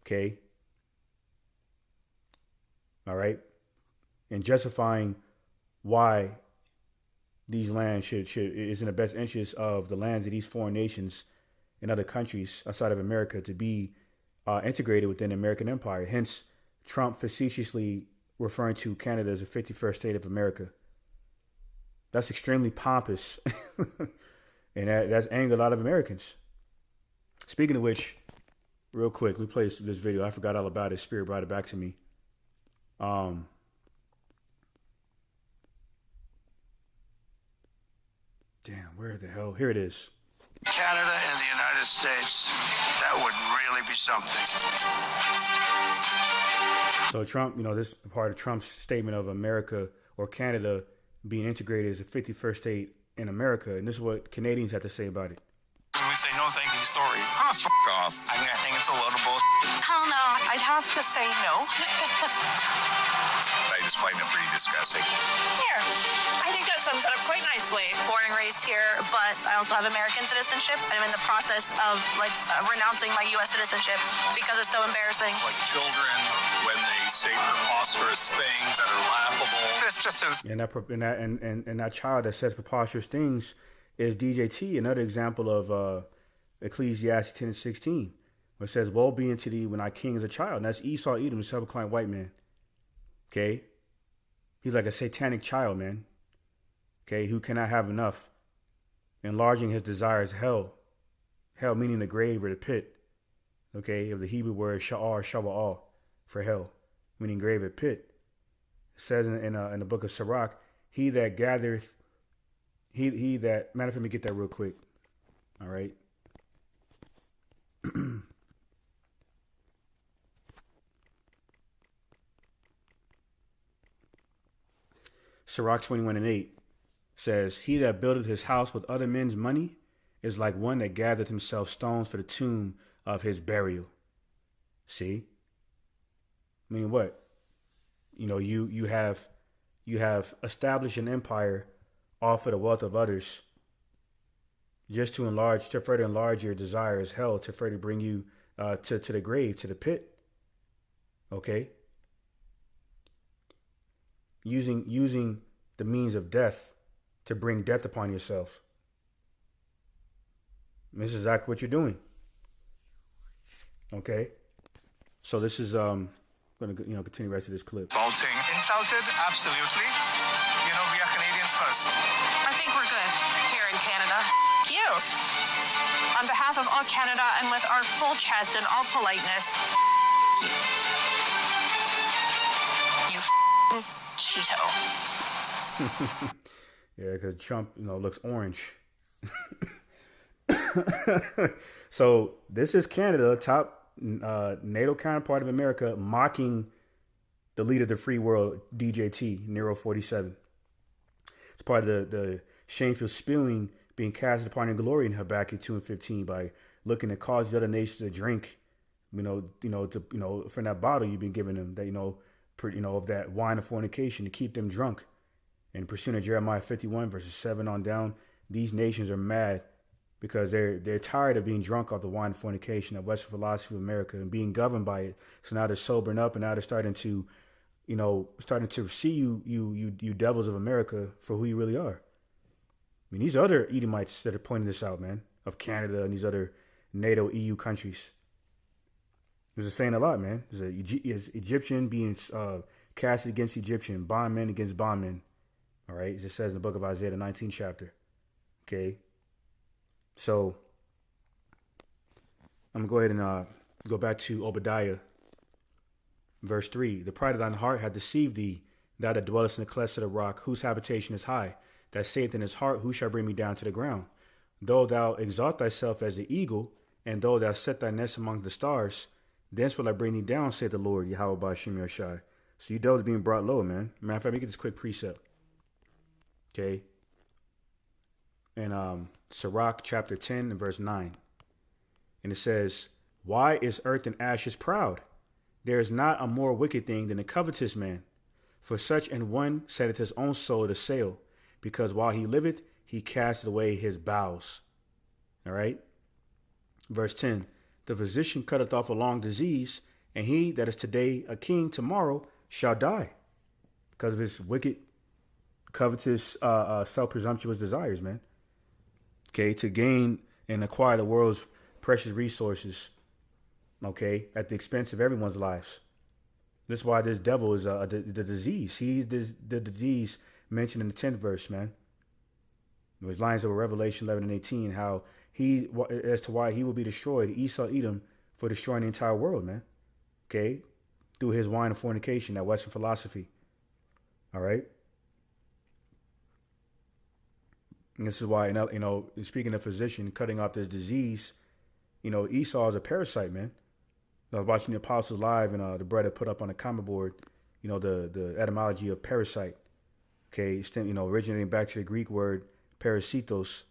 Okay. All right. And justifying why these lands is in the best interest of the lands of these foreign nations and other countries outside of America to be integrated within the American empire. Hence, Trump facetiously referring to Canada as the 51st state of America. That's extremely pompous. And that's angered a lot of Americans. Speaking of which, real quick, we play this video. I forgot all about it. Spirit brought it back to me. Damn, where the hell? Here it is. Canada and the United States, that would really be something. So Trump, this part of Trump's statement of America or Canada being integrated as the 51st state in America. And this is what Canadians have to say about it. We say no thank you, sorry. Oh, f*** off. I think it's a load of bullshit. Hell no. I'd have to say no. I just find it pretty disgusting. Here. I think that sums it up quite nicely. Born and raised here, but I also have American citizenship. And I'm in the process of renouncing my U.S. citizenship because it's so embarrassing. Like children, when they say preposterous things that are laughable. This just is. And that child that says preposterous things is DJT, another example of Ecclesiastes 10:16, where it says, "Woe be unto thee when thy king is a child." And that's Esau, Edom, the self-proclaimed white man. Okay, he's like a satanic child, man. Okay, who cannot have enough, enlarging his desires hell meaning the grave or the pit. Okay, of the Hebrew word sha'ar for hell, meaning grave or pit. It says in the book of Sirach, he that gathereth, he that, matter of fact, let me get that real quick. All right. Sirach 21:8 says, "He that buildeth his house with other men's money is like one that gathereth himself stones for the tomb of his burial." See? I mean, what? You know, you have established an empire off of the wealth of others, just to further enlarge your desires, hell, to further bring you to the grave, to the pit. Okay? Using the means of death to bring death upon yourself. This is exactly what you're doing. Okay? So this is going to continue the rest of this clip. Insulting. Insulted? Absolutely. You know, we are Canadians first. I think we're good here in Canada. You. On behalf of all Canada and with our full chest and all politeness, you Cheeto. Yeah, because Trump, looks orange. So this is Canada, top NATO counterpart of America, mocking the leader of the free world, DJT, Nero 47. It's part of the shameful spewing being cast upon your glory in Habakkuk 2:15 by looking to cause the other nations to drink, from that bottle you've been giving them, that of that wine of fornication to keep them drunk. And pursuant of Jeremiah 51 verses 7 on down, these nations are mad because they're tired of being drunk off the wine of fornication of Western philosophy of America and being governed by it. So now they're sobering up, and now they're starting to see you devils of America for who you really are. I mean, these other Edomites that are pointing this out, man, of Canada and these other NATO EU countries. This is saying a lot, man. Is Egyptian being casted against Egyptian, bondmen against bondmen. All right, as it says in the book of Isaiah, the 19th chapter. Okay, so I'm going to go ahead and go back to Obadiah, verse 3. "The pride of thine heart hath deceived thee, thou that dwellest in the clefts of the rock, whose habitation is high, that saith in his heart, who shall bring me down to the ground? Though thou exalt thyself as the eagle, and though thou set thy nest among the stars, thence will I bring thee down, saith the Lord, Yahweh Ba'ashem Yahushai." So you devils being brought low, man. Matter of fact, let me get this quick precept. Okay. And Sirach chapter 10 and verse 9. And it says, "Why is earth and ashes proud? There is not a more wicked thing than a covetous man. For such an one setteth his own soul to sale, because while he liveth, he casteth away his bowels." All right. Verse 10. "The physician cutteth off a long disease, and he that is today a king tomorrow shall die," because of his wicked, covetous, self-presumptuous desires, man. Okay, to gain and acquire the world's precious resources, okay, at the expense of everyone's lives. That's why this devil is the disease. He's the disease mentioned in the 10th verse, man. There's lines over Revelation 11 and 18, how as to why he will be destroyed, Esau, Edom, for destroying the entire world, man. Okay, through his wine of fornication, that Western philosophy. All right. And this is why, speaking of physician cutting off this disease, Esau is a parasite, man. I was watching the Apostles Live, and the brother put up on the comment board, the etymology of parasite. Okay, originating back to the Greek word parasitos,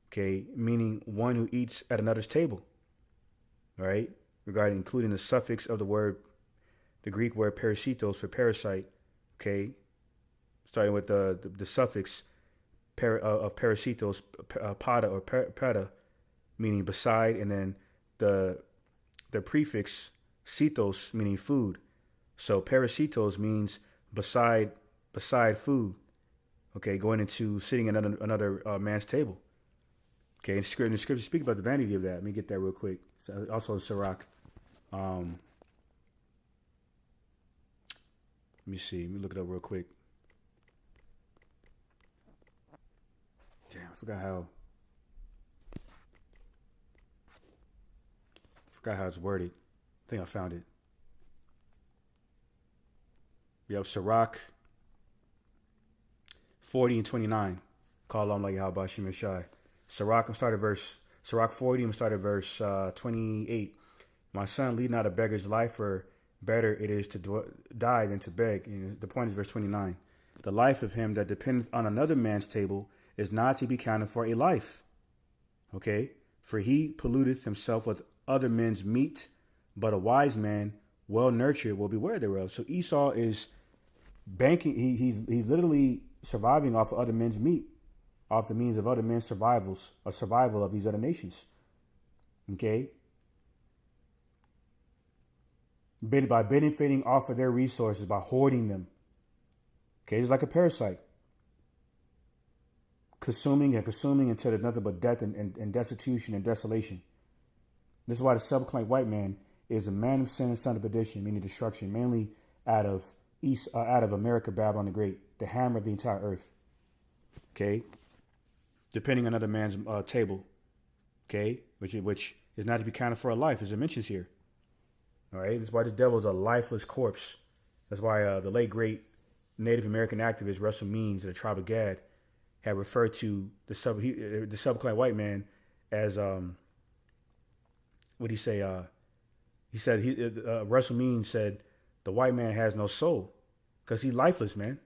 okay, meaning one who eats at another's table. All right. regarding including the suffix of the Greek word parasitos for parasite. Okay, starting with the suffix of parasitos, pada or peta, meaning beside, and then the prefix citos, meaning food. So parasitos means beside food. Okay, going into sitting at another man's table. Okay, and the scripture speak about the vanity of that. Let me get that real quick. It's also in Sirach. Let me see. Let me look it up real quick. Damn, I forgot how it's worded. I think I found it. Yep, Sirach 40 and 29. Call on like how about Shimashai. Sirach 40, I'm start at verse 28. My son, lead not a beggar's life, for better it is to die than to beg. And the point is verse 29. The life of him that dependeth on another man's table is not to be counted for a life. Okay? For he polluteth himself with other men's meat, but a wise man, well nurtured, will beware thereof. So Esau is banking. He's literally surviving off of other men's meat, off the means of other men's survival of these other nations. Okay? By benefiting off of their resources, by hoarding them. Okay, it's like a parasite. Consuming until there's nothing but death and destitution and desolation. This is why the subclanic white man is a man of sin and son of perdition, meaning destruction, mainly out of America, Babylon the Great, the hammer of the entire earth. Okay, depending on another man's table. Okay, which is not to be counted for a life, as it mentions here. All right, that's why the devil is a lifeless corpse. That's why the late great Native American activist Russell Means of the tribe of Gad had referred to the subclanic white man as what did he say? He said Russell Means said the white man has no soul because he's lifeless, man.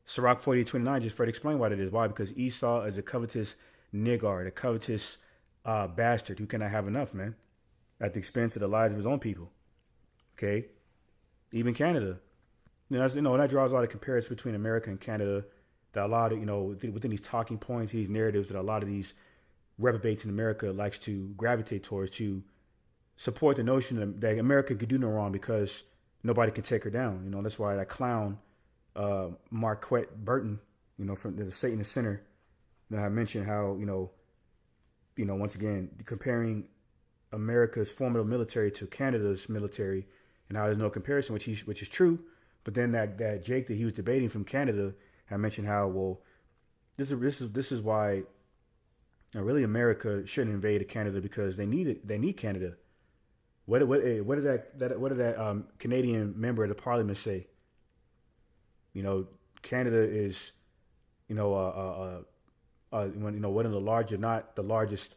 Sirach 40:29 just further explain what it is. Why? Because Esau is a covetous niggard, a covetous bastard who cannot have enough, man, at the expense of the lives of his own people. Okay, even Canada. That draws a lot of comparison between America and Canada. That a lot of, within these talking points, these narratives that a lot of these reprobates in America likes to gravitate towards to support the notion that America could do no wrong because nobody can take her down. That's why that clown, Marquette Burton, from the Satan Center, I mentioned how, once again, comparing America's formidable military to Canada's military and how there's no comparison, which is true. But then that Jake that he was debating from Canada, I mentioned how, this is why really America shouldn't invade Canada because they need it. They need Canada. What did that Canadian member of the parliament say? Canada is one of the largest, if not the largest,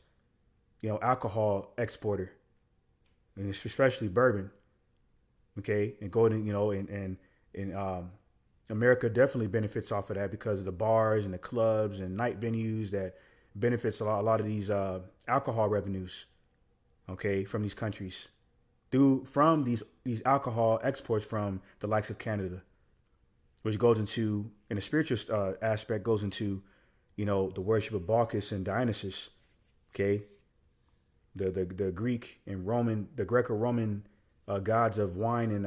alcohol exporter, and especially bourbon. Okay, and golden, and America definitely benefits off of that because of the bars and the clubs and night venues that benefits a lot of these alcohol revenues. Okay, from these countries, from these alcohol exports from the likes of Canada, which goes into, in a spiritual aspect, goes into, the worship of Bacchus and Dionysus. Okay, the Greek and Roman, the Greco-Roman gods of wine and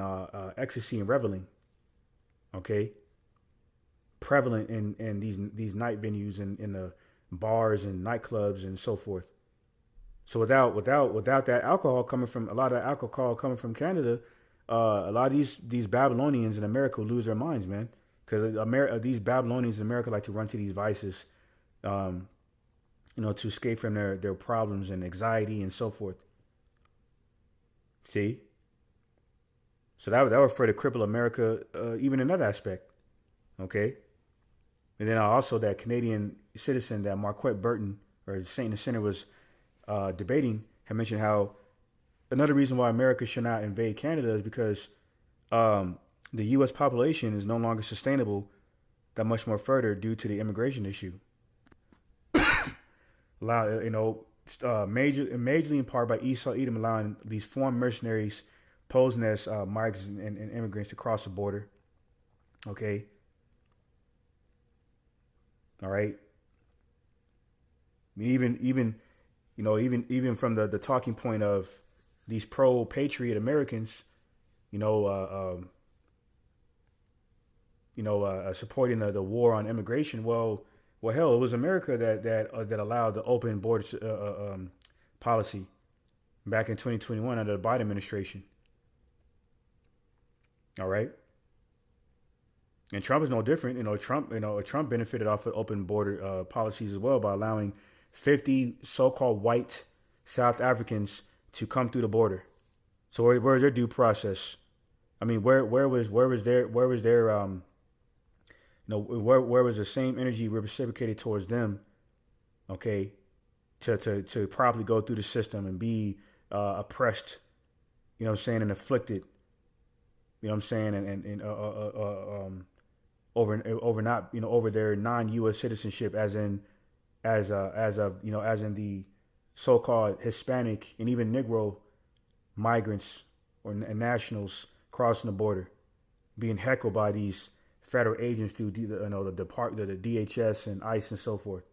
ecstasy and reveling. Okay, prevalent in these night venues and in the bars and nightclubs and so forth. So without that alcohol coming from, a lot of alcohol coming from Canada, a lot of these Babylonians in America will lose their minds, man. Because these Babylonians in America like to run to these vices, to escape from their problems and anxiety and so forth. See? So that would further cripple America, even in that aspect. Okay? And then also that Canadian citizen that Marquette Burton, or Satan the Sinner, was debating, had mentioned how another reason why America should not invade Canada is because the U.S. population is no longer sustainable that much more further due to the immigration issue. majorly in part by Esau Edom allowing these foreign mercenaries posing as migrants and immigrants to cross the border. Okay. All right. I mean, even from the talking point of these pro-patriot Americans, supporting the war on immigration. Well, hell, it was America that allowed the open borders policy back in 2021 under the Biden administration. All right. And Trump is no different. Trump benefited off of open border policies as well by allowing 50 so-called white South Africans to come through the border. So where's their due process? I mean, where was their where was the same energy reciprocated towards them? Okay, to properly go through the system and be oppressed, and afflicted. Over their non-U.S. citizenship, as in the so-called Hispanic and even Negro migrants or nationals crossing the border, being heckled by these federal agents through the DHS and ICE and so forth.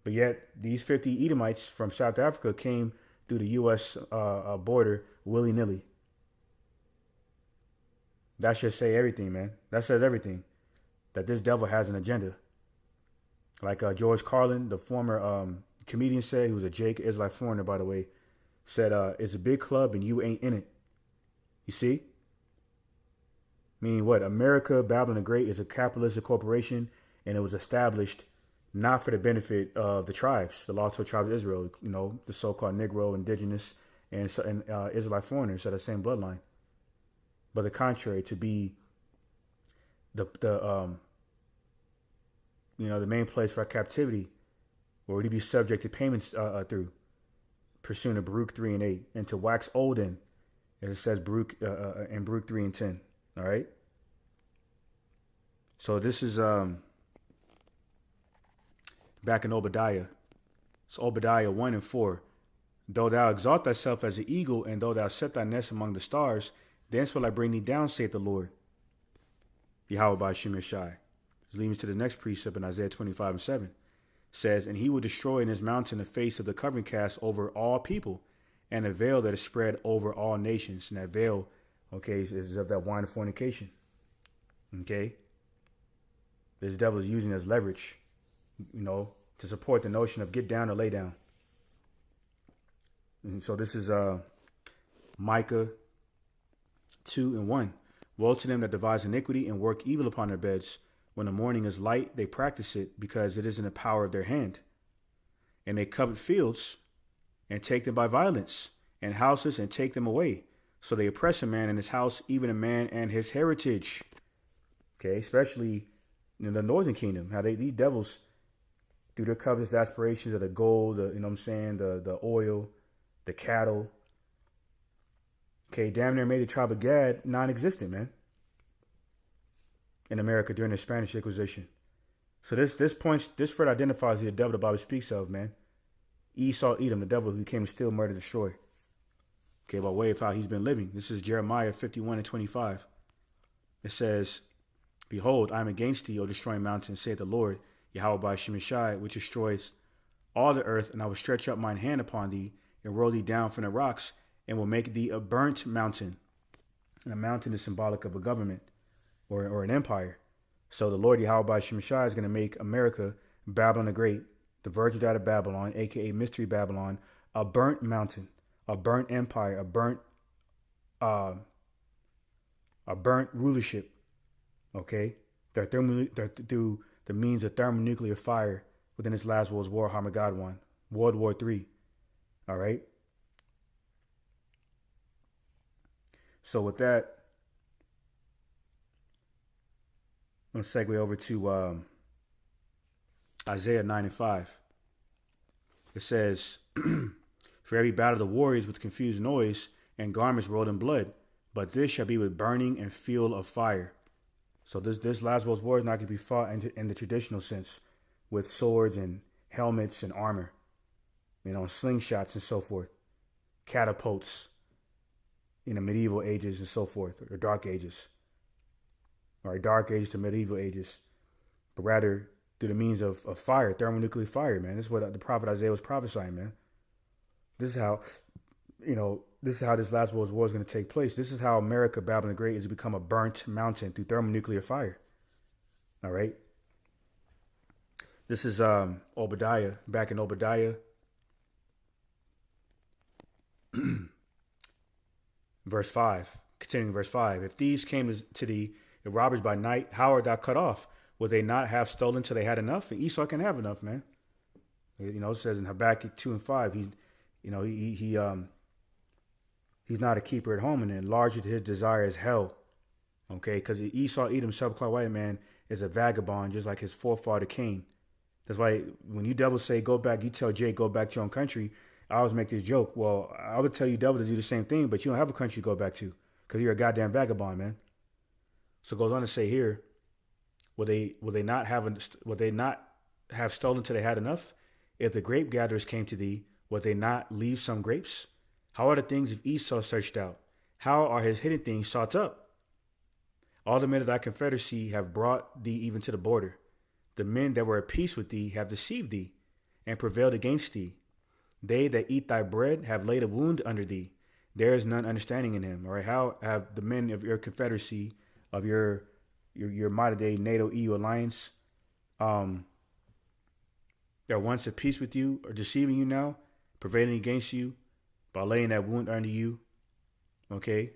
But yet these 50 Edomites from South Africa came through the U.S. Border willy-nilly. That should say everything, man. That says everything. That this devil has an agenda. Like George Carlin, the former comedian, said, he was a Jake Israelite foreigner, by the way, said, it's a big club and you ain't in it. You see? Meaning what? America, Babylon the Great, is a capitalistic corporation, and it was established not for the benefit of the tribes, the lost tribes of Israel, the so-called Negro, indigenous, and Israelite foreigners of the same bloodline. But the contrary, to be the main place for captivity, where to be subject to payments through, pursuant to Baruch 3 and 8, and to wax old in, as it says in Baruch 3 and 10. All right. So this is back in Obadiah. It's Obadiah 1 and 4. Though thou exalt thyself as an eagle, and though thou set thy nest among the stars, thence will I bring thee down, saith the Lord. Yahweh by Shem Yeshai. This leads me to the next precept in Isaiah 25 and 7. It says, and he will destroy in his mountain the face of the covering cast over all people, and a veil that is spread over all nations. And that veil, okay, is of that wine of fornication. Okay? This devil is using as leverage, to support the notion of get down or lay down. And so this is Micah 2 and 1. Woe to them that devise iniquity and work evil upon their beds. When the morning is light, they practice it, because it is in the power of their hand. And they covet fields and take them by violence, and houses and take them away. So they oppress a man and his house, even a man and his heritage. Okay, especially in the northern kingdom, how these devils, through their covetous aspirations of the gold, the oil, the cattle, okay, damn near made the tribe of Gad non-existent, man, in America during the Spanish Inquisition. So this further identifies the devil the Bible speaks of, man. Esau Edom, the devil who came to steal, murder, destroy. Okay, by way of how he's been living. This is Jeremiah 51 and 25. It says, behold, I am against thee, O destroying mountain, saith the Lord, Yahweh by Shem Yeshai, which destroys all the earth, and I will stretch out mine hand upon thee, and roll thee down from the rocks, and will make thee a burnt mountain. And a mountain is symbolic of a government or an empire. So the Lord Yahweh by Shem Yeshai is going to make America, Babylon the Great, the virgin out of Babylon, aka Mystery Babylon, a burnt mountain, a burnt empire, a burnt rulership. Okay, through the means of thermonuclear fire within this last World War, Armageddon, World War III. All right. So with that, I'm going to segue over to Isaiah 9 and 5. It says, for every battle of the warriors with confused noise and garments rolled in blood, but this shall be with burning and fuel of fire. So this last World War is not going to be fought in the traditional sense with swords and helmets and armor. slingshots and so forth, catapults in the medieval ages and so forth, or dark ages, or dark ages to medieval ages, but rather through the means of fire, thermonuclear fire, man. This is what the prophet Isaiah was prophesying, man. This is how, this last world war is going to take place. This is how America, Babylon the Great, is to become a burnt mountain through thermonuclear fire. All right. This is Obadiah, back in Obadiah, verse 5, continuing verse 5. If thieves came to thee, if robbers by night, how art thou cut off? Would they not have stolen till they had enough? And Esau can have enough, man. It says in Habakkuk 2 and 5, he's not a keeper at home, and enlarged his desire as hell. Okay, because Esau, Edom, subclass white man, is a vagabond, just like his forefather Cain. That's why when you devils say go back, you tell Jake go back to your own country. I always make this joke. Well, I would tell you devil to do the same thing, but you don't have a country to go back to because you're a goddamn vagabond, man. So it goes on to say here, will they not have stolen till they had enough? If the grape gatherers came to thee, would they not leave some grapes? How are the things of Esau searched out? How are his hidden things sought up? All the men of thy confederacy have brought thee even to the border. The men that were at peace with thee have deceived thee and prevailed against thee. They that eat thy bread have laid a wound under thee. There is none understanding in him. All right, how have the men of your confederacy, of your modern day NATO EU alliance, that once at peace with you are deceiving you now, prevailing against you by laying that wound under you? Okay,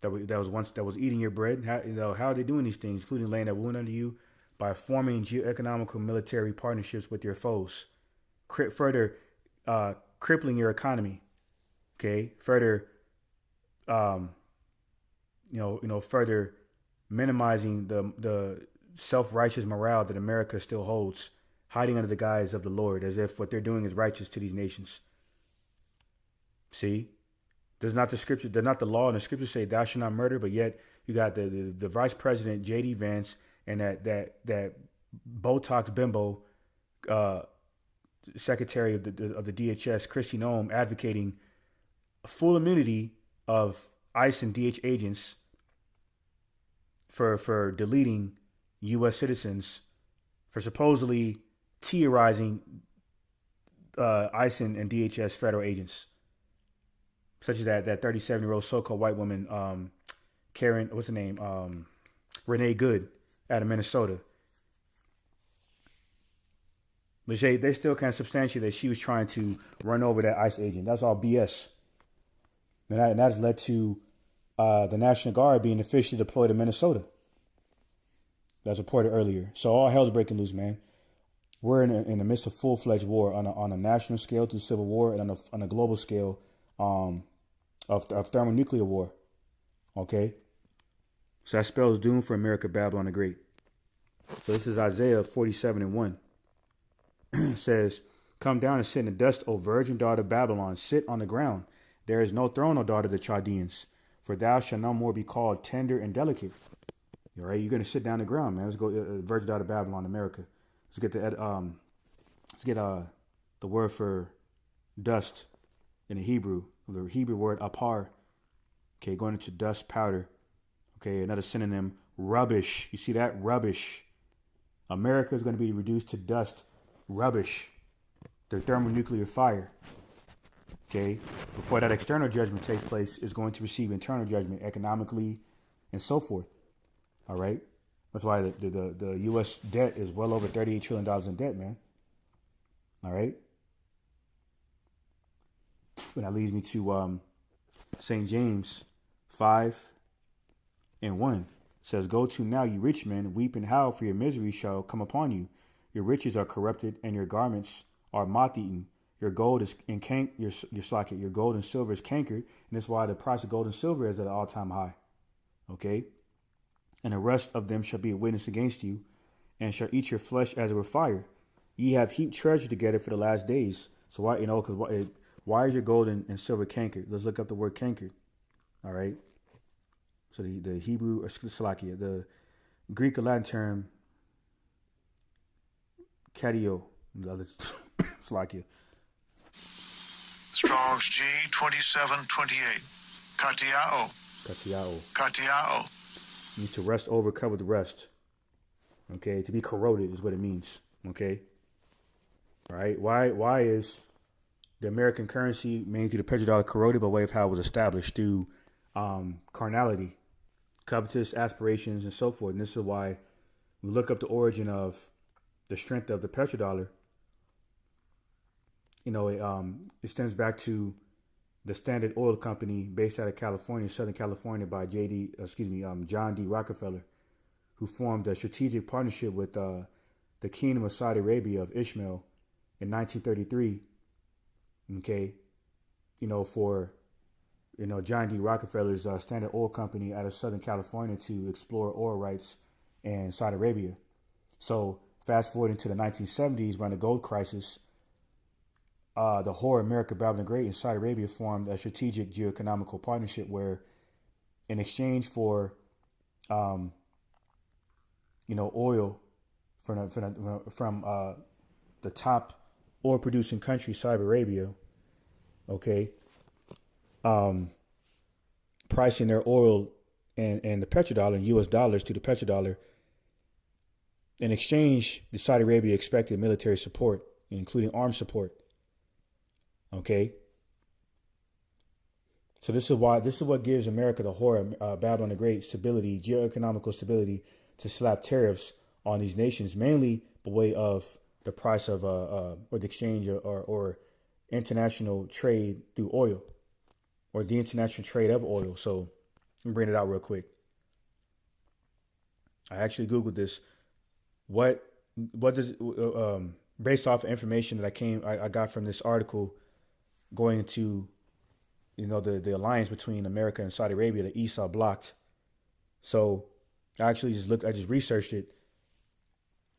that was eating your bread. How are they doing these things, including laying that wound under you? By forming geoeconomical military partnerships with your foes, further crippling your economy. Okay, further, further minimizing the self-righteous morale that America still holds, hiding under the guise of the Lord, as if what they're doing is righteous to these nations. See, there's not the law and the scripture say thou shalt not murder, but yet you got the vice president J.D. Vance and that Botox bimbo, secretary of the DHS, Kristi Noem, advocating full immunity of ICE and DH agents for deleting U.S. citizens, for supposedly terrorizing ICE and DHS federal agents, such as that 37-year-old so-called white woman, Karen, what's her name, Renee Good, out of Minnesota. But they still can't substantiate that she was trying to run over that ICE agent. That's all BS. And that has led to the National Guard being officially deployed to Minnesota. That's reported earlier. So all hell's breaking loose, man. We're in the midst of full-fledged war on a national scale through civil war, and on a global scale of thermonuclear war. Okay? So that spells doom for America, Babylon the Great. So this is Isaiah 47 and 1. It says, come down and sit in the dust, O virgin daughter of Babylon. Sit on the ground. There is no throne, O daughter of the Chaldeans. For thou shalt no more be called tender and delicate. All right, you're going to sit down on the ground, man. Let's go, virgin daughter of Babylon, America. Let's get the word for dust in the Hebrew word apar. Okay, going into dust, powder. Okay, another synonym, rubbish. You see that? Rubbish. America is going to be reduced to dust, rubbish, the thermonuclear fire. Okay, before that external judgment takes place, is going to receive internal judgment economically and so forth. All right, that's why the U.S. debt is well over $38 trillion in debt, man. All right, and that leads me to St. James 5 and 1. It says, go to now, you rich men, weep and howl, for your misery shall come upon you. Your riches are corrupted, and your garments are moth-eaten. Your gold is your gold and silver is cankered, and that's why the price of gold and silver is at an all-time high. Okay, and the rest of them shall be a witness against you, and shall eat your flesh as it were fire. Ye have heaped treasure together for the last days. So why, because why is your gold and silver cankered? Let's look up the word cankered. All right. So the Hebrew, or Salakia, the Greek or Latin term, kadio, Salakia, Strong's G 2728. Katiao. Katiao. Katiao. Means to rust over, cover the rust. Okay, to be corroded is what it means. Okay. All right. Why is the American currency, mainly through the petrodollar, corroded by way of how it was established through carnality, covetous aspirations, and so forth? And this is why we look up the origin of the strength of the petrodollar. You know, it stems back to the Standard Oil Company based out of California, Southern California, by John D. Rockefeller, who formed a strategic partnership with the Kingdom of Saudi Arabia of Ishmael in 1933. Okay, for John D. Rockefeller's Standard Oil Company out of Southern California to explore oil rights in Saudi Arabia. So fast forwarding to the 1970s, around the gold crisis, the whore America, Babylon the Great, and Saudi Arabia formed a strategic geoeconomical partnership where, in exchange for, oil from the top oil producing country, Saudi Arabia, okay, pricing their oil and the petrodollar in U.S. dollars to the petrodollar. In exchange, the Saudi Arabia expected military support, including armed support. Okay. So this is what gives America, the whore, Babylon the Great, stability, geoeconomical stability, to slap tariffs on these nations, mainly by way of the price of or the exchange or international trade through oil, or the international trade of oil. So let me bring it out real quick. I actually Googled this. What does based off of information that I got from this article going into the alliance between America and Saudi Arabia that Esau blocked. So I just researched it.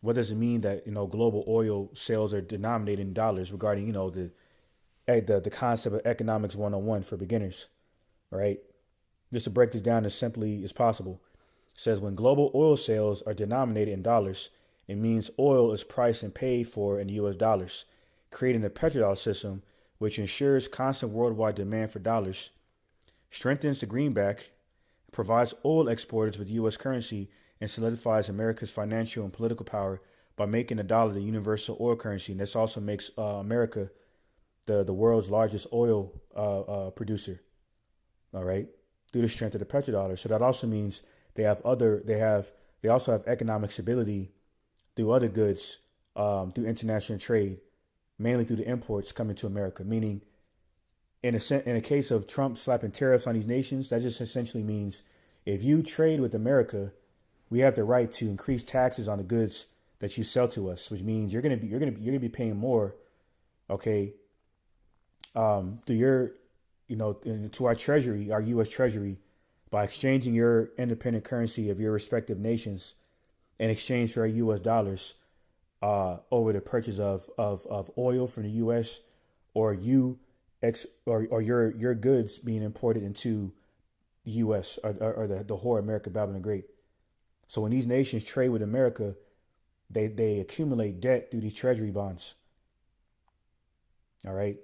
What does it mean that global oil sales are denominated in dollars, regarding the concept of economics 101 for beginners, right? Just to break this down as simply as possible. It says when global oil sales are denominated in dollars, it means oil is priced and paid for in US dollars, creating the petrodollar system, which ensures constant worldwide demand for dollars, strengthens the greenback, provides oil exporters with U.S. currency, and solidifies America's financial and political power by making the dollar the universal oil currency. And this also makes America the world's largest oil producer. All right, through the strength of the petrodollar. So that also means they also have economic stability through other goods, through international trade, mainly through the imports coming to America. Meaning, in a case of Trump slapping tariffs on these nations, that just essentially means if you trade with America, we have the right to increase taxes on the goods that you sell to us, which means you're gonna be paying more, okay, through your, to our treasury, our U.S. Treasury, by exchanging your independent currency of your respective nations in exchange for our U.S. dollars. Over the purchase of oil from the U.S. or your goods being imported into the U.S. or the whore America, Babylon the Great. So when these nations trade with America, they accumulate debt through these treasury bonds. All right.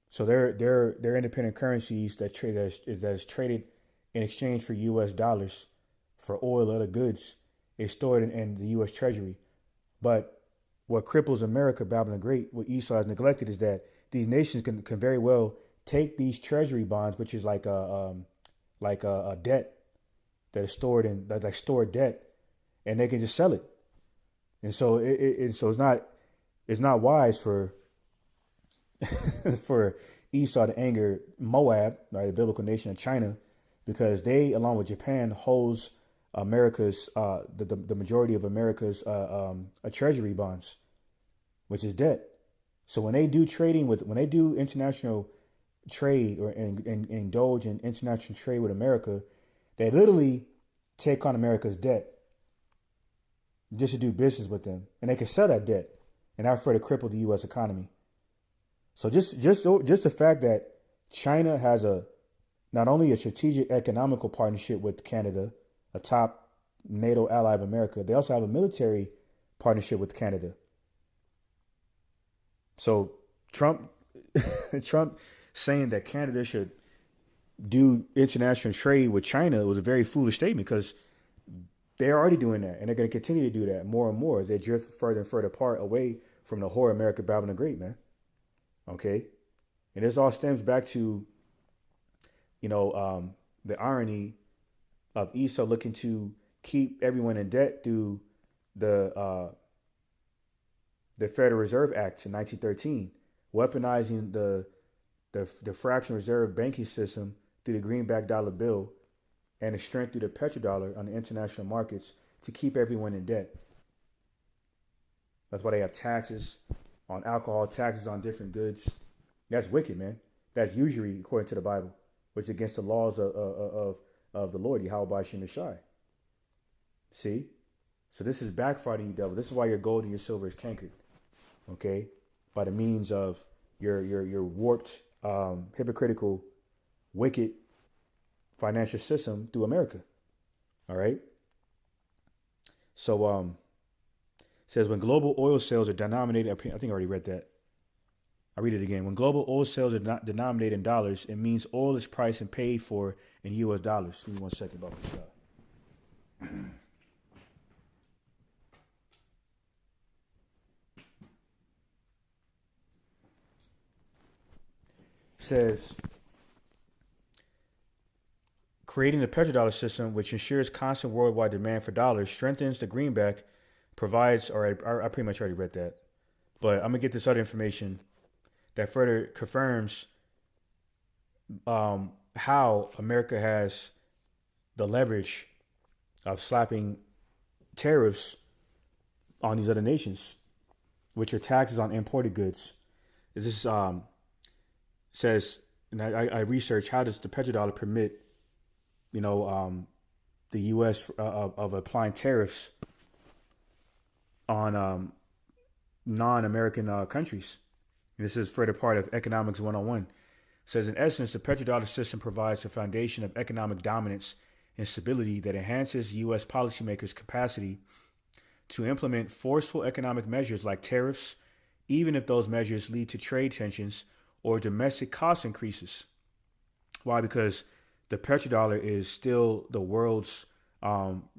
So they're independent currencies that is traded in exchange for U.S. dollars for oil or other goods is stored in the U.S. Treasury. But what cripples America, Babylon the Great, what Esau has neglected, is that these nations can very well take these treasury bonds, which is like a debt that is stored in, like stored debt, and they can just sell it. And so it's not wise for for Esau to anger Moab, right, the biblical nation of China, because they, along with Japan, holds America's the majority of America's treasury bonds, which is debt. So when they do international trade or indulge in international trade with America, they literally take on America's debt just to do business with them, and they can sell that debt and that further cripple the U.S. economy. So just the fact that China has not only a strategic economical partnership with Canada, a top NATO ally of America, they also have a military partnership with Canada. So Trump Trump saying that Canada should do international trade with China was a very foolish statement because they're already doing that and they're going to continue to do that more and more. They drift further and further apart away from the whore America Babylon the Great, man. Okay. And this all stems back to, the irony of Esau looking to keep everyone in debt through the Federal Reserve Act in 1913, weaponizing the fractional reserve banking system through the greenback dollar bill and the strength through the petrodollar on the international markets to keep everyone in debt. That's why they have taxes on alcohol, taxes on different goods. That's wicked, man. That's usury according to the Bible, which is against the laws of the Lord, Yahweh Shem Shai. See? So this is backfiring you, devil. This is why your gold and your silver is cankered. Okay? By the means of your warped, hypocritical, wicked financial system through America. All right? So it says when global oil sales are denominated, I think I already read that. I'll read it again. When global oil sales are not denominated in dollars, it means oil is priced and paid for in US dollars. Give me 1 second about this stuff. Says creating the petrodollar system, which ensures constant worldwide demand for dollars, strengthens the greenback, provides. Or I pretty much already read that, but I'm gonna get this other information that further confirms how America has the leverage of slapping tariffs on these other nations, which are taxes on imported goods. This says, and I researched, how does the petrodollar permit, the U.S. of applying tariffs on non-American countries. This is further part of Economics 101. It says, in essence, the petrodollar system provides a foundation of economic dominance and stability that enhances U.S. policymakers' capacity to implement forceful economic measures like tariffs, even if those measures lead to trade tensions or domestic cost increases. Why? Because the petrodollar is still the world's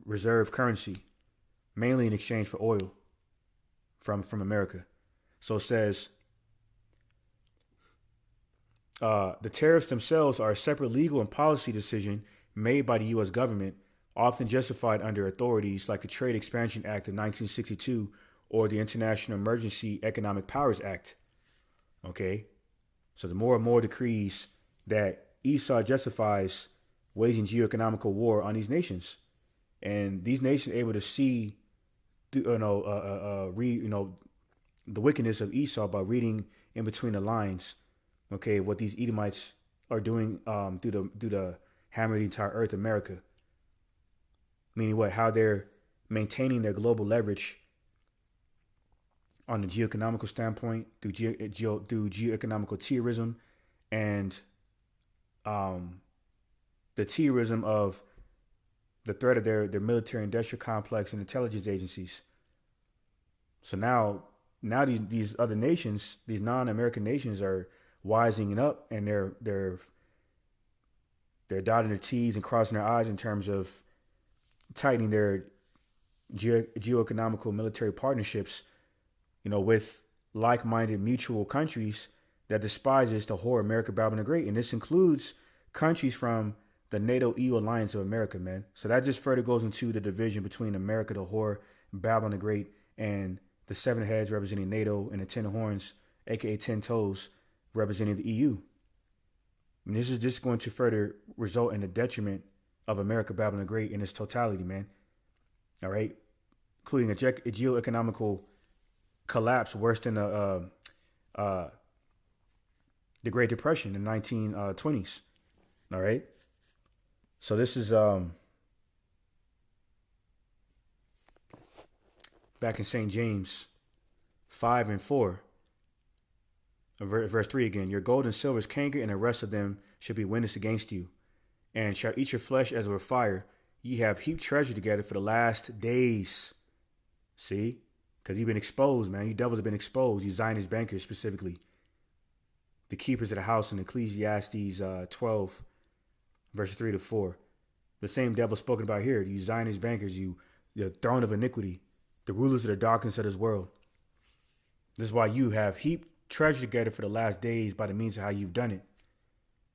reserve currency, mainly in exchange for oil from America. So it says the tariffs themselves are a separate legal and policy decision made by the U.S. government, often justified under authorities like the Trade Expansion Act of 1962 or the International Emergency Economic Powers Act. Okay? So the more and more decrees that Esau justifies waging geoeconomical war on these nations. And these nations are able to see, read, the wickedness of Esau by reading in between the lines, okay, what these Edomites are doing through the hammer of the entire earth, America. Meaning what? How they're maintaining their global leverage on the geoeconomical standpoint through geoeconomical terrorism and the terrorism of the threat of their military industrial complex and intelligence agencies. So now these other nations, these non-American nations, are wising up, and they're dotting their T's and crossing their I's in terms of tightening their geoeconomical military partnerships, with like-minded mutual countries that despises the whore America Babylon the Great. And this includes countries from the NATO EU alliance of America, man. So that just further goes into the division between America, the whore, Babylon the Great, and the 7 heads representing NATO and the 10 horns, aka 10 toes, representing the EU. And this is just going to further result in the detriment of America, Babylon the Great in its totality, man. All right, including a geoeconomical collapse worse than the Great Depression in the 1920s. All right, so this is back in St. James 5:4. Verse 3 again. Your gold and silver is canker, and the rest of them should be witnessed against you, and shall eat your flesh as with fire. Ye have heaped treasure together for the last days. See? Because you've been exposed, man. You devils have been exposed. You Zionist bankers specifically. the keepers of the house in Ecclesiastes 12, verse 3 to 4. The same devil spoken about here, you Zionist bankers, you the throne of iniquity, the rulers of the darkness of this world. This is why you have heaped treasure together for the last days by the means of how you've done it,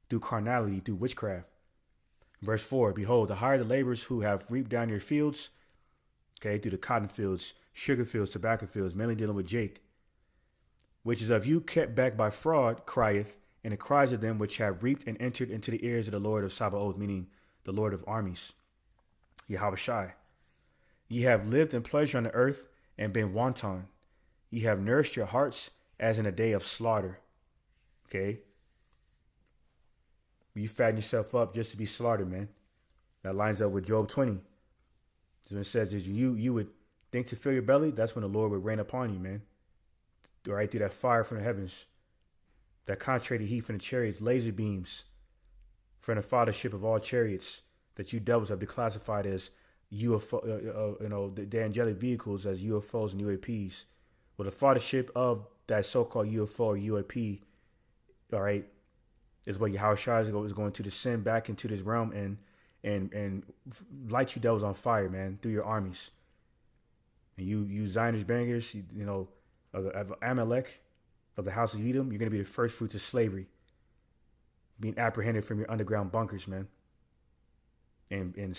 through carnality, through witchcraft. Verse 4, behold, the hire the laborers who have reaped down your fields, okay, through the cotton fields, sugar fields, tobacco fields, mainly dealing with Jake, which is of you kept back by fraud, crieth, and the cries of them which have reaped and entered into the ears of the Lord of Sabaoth, meaning the Lord of armies, Yahweh Shai. Ye have lived in pleasure on the earth and been wanton. Ye have nourished your hearts as in a day of slaughter. Okay? You fatten yourself up just to be slaughtered, man. That lines up with Job 20. So when it says that you would think to fill your belly, that's when the Lord would rain upon you, man. Right through that fire from the heavens. That concentrated heat from the chariots, laser beams from the fathership of all chariots that you devils have declassified as UFO, the angelic vehicles as UFOs and UAPs. Well, the fathership of that so-called UFO or UAP, all right, is what Yahweh Shai is going to descend back into this realm and light you devils on fire, man, through your armies. And you Zionist bangers, of Amalek, of the house of Edom, you're going to be the first fruits of slavery, being apprehended from your underground bunkers, man, and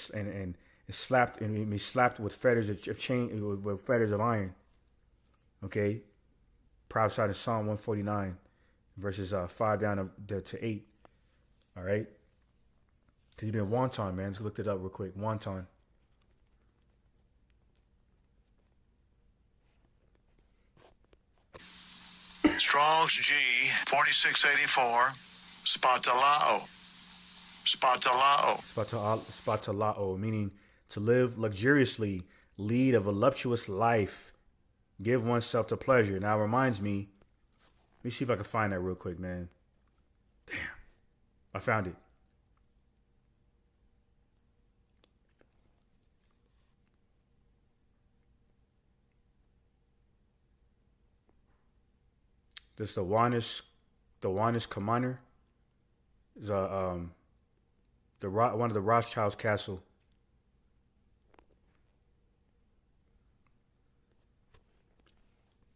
slapped and slapped with fetters of chain, with fetters of iron. Okay, prophesied in Psalm 149, verses 5 down to 8. All right, because you've been wanton, man. Let's look it up real quick. Wanton. Strong's G 4684. Spatalao. Spatalao, meaning to live luxuriously, lead a voluptuous life, give oneself to pleasure. Now it reminds me, let me see if I can find that real quick, man. Damn, I found it. This is the Wanis Commander. Is one of the Rothschild's castle.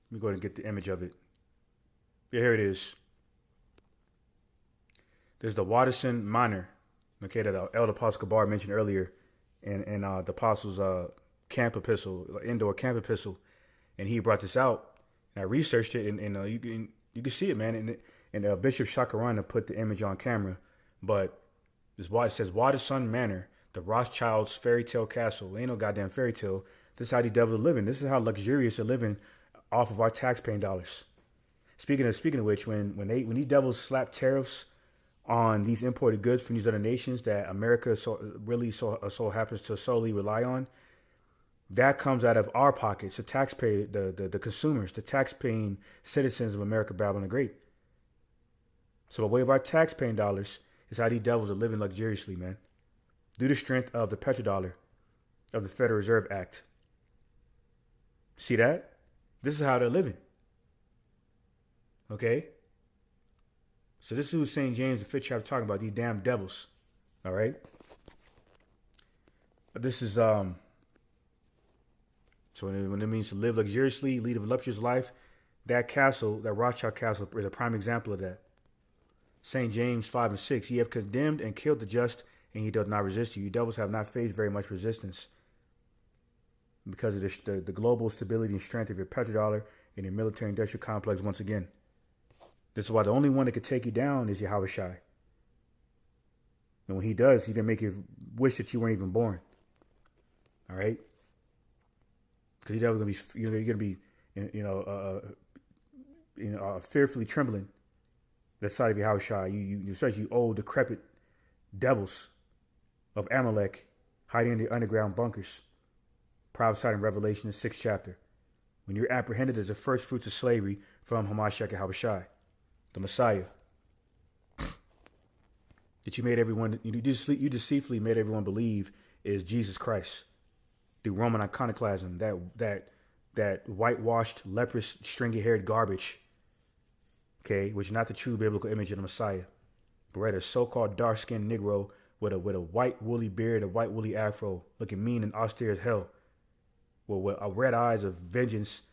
Let me go ahead and get the image of it. Yeah, here it is. There's the Watterson Manor, okay, that Elder Apostle Gabar mentioned earlier in the Apostles' camp epistle, indoor camp epistle, and he brought this out. And I researched it, and you can see it, man. And Bishop Shakarana put the image on camera, but it says Watterson Manor, the Rothschilds' fairy tale castle. It ain't no goddamn fairy tale. This is how these devils are living. This is how luxurious they're living off of our taxpaying dollars. Speaking of which, when these devils slap tariffs on these imported goods from these other nations that America so happens to solely rely on, that comes out of our pockets, the taxpayer, the consumers, the taxpaying citizens of America, Babylon the Great. So by way of our taxpaying dollars is how these devils are living luxuriously, man. Due to the strength of the petrodollar, of the Federal Reserve Act. See that? This is how they're living. Okay? So this is what St. James, the 5th chapter, talking about, these damn devils. All right? This is, so when it means to live luxuriously, lead a voluptuous life, that castle, that Rothschild castle, is a prime example of that. St. James 5 and 6, ye have condemned and killed the just, and he does not resist you. You devils have not faced very much resistance because of the global stability and strength of your petrodollar and your military industrial complex once again. This is why the only one that could take you down is Yahweh Shai. And when he does, he's going to make you wish that you weren't even born. All right? Because you're going to be, fearfully trembling the sight of Yahweh Shai. You old, decrepit devils of Amalek hiding in the underground bunkers. Prophesied in Revelation, the 6th chapter. When you're apprehended as the first fruits of slavery from Hamashiach Yahweh Shai, the Messiah. That you deceitfully made everyone believe is Jesus Christ. Through Roman iconoclasm, that whitewashed, leprous, stringy-haired garbage okay, which is not the true biblical image of the Messiah, but rather a so-called dark-skinned Negro with a white woolly beard, a white woolly afro, looking mean and austere as hell, with red eyes of vengeance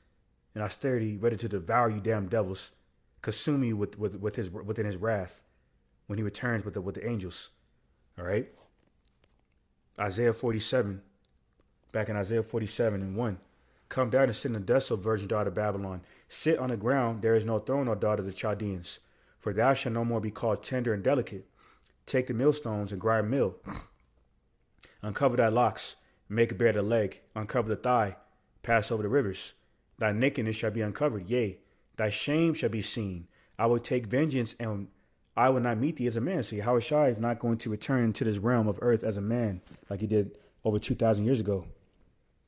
and austerity, ready to devour you damn devils, consume you within his wrath when he returns with the angels. All right. Isaiah 47, back in Isaiah 47 and 1. Come down and sit in the dust, O virgin daughter of Babylon. Sit on the ground, there is no throne, O daughter of the Chaldeans. For thou shalt no more be called tender and delicate. Take the millstones and grind meal. Uncover thy locks, make bare the leg, uncover the thigh, pass over the rivers. Thy nakedness shall be uncovered, yea, thy shame shall be seen. I will take vengeance, and I will not meet thee as a man. See, Yahweh Shai is not going to return into this realm of earth as a man like he did over 2,000 years ago,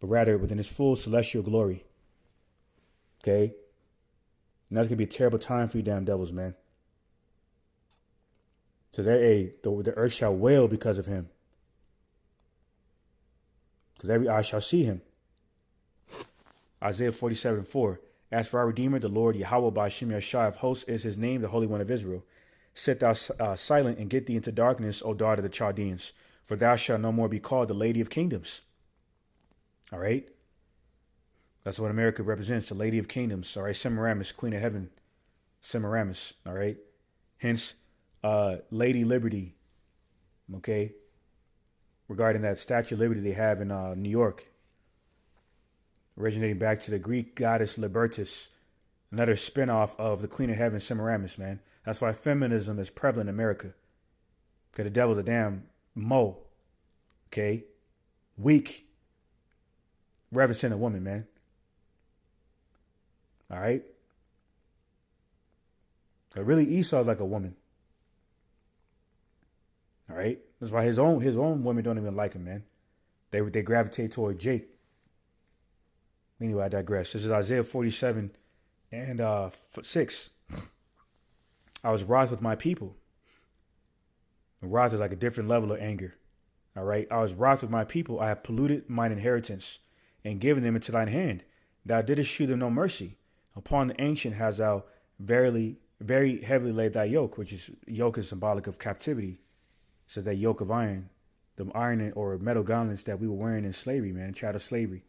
but rather within his full celestial glory. Okay? And that's going to be a terrible time for you damn devils, man. So the earth shall wail because of him. Because every eye shall see him. Isaiah 47:4. As for our Redeemer, the Lord Yahweh Ba'ashem Yashai of hosts is his name, the Holy One of Israel. Sit thou silent and get thee into darkness, O daughter of the Chaldeans, for thou shalt no more be called the Lady of Kingdoms. All right? That's what America represents, the Lady of Kingdoms. All right? Semiramis, Queen of Heaven. Semiramis. All right? Hence, Lady Liberty. Okay? Regarding that Statue of Liberty they have in New York. Originating back to the Greek goddess Libertas. Another spinoff of the Queen of Heaven, Semiramis, man. That's why feminism is prevalent in America. Because the devil's a damn mo. Okay? Weak. Represent a woman, man. All right? But really, Esau's like a woman. All right? That's why his own women don't even like him, man. They gravitate toward Jake. Anyway, I digress. This is Isaiah 47 and 6. I was wroth with my people. And wrath is like a different level of anger. All right. I was wroth with my people. I have polluted mine inheritance and given them into thine hand. Thou didst shew them no mercy. Upon the ancient hast thou very heavily laid thy yoke, which is yoke is symbolic of captivity. So that yoke of iron, the iron or metal gauntlets that we were wearing in slavery, man, chattel slavery.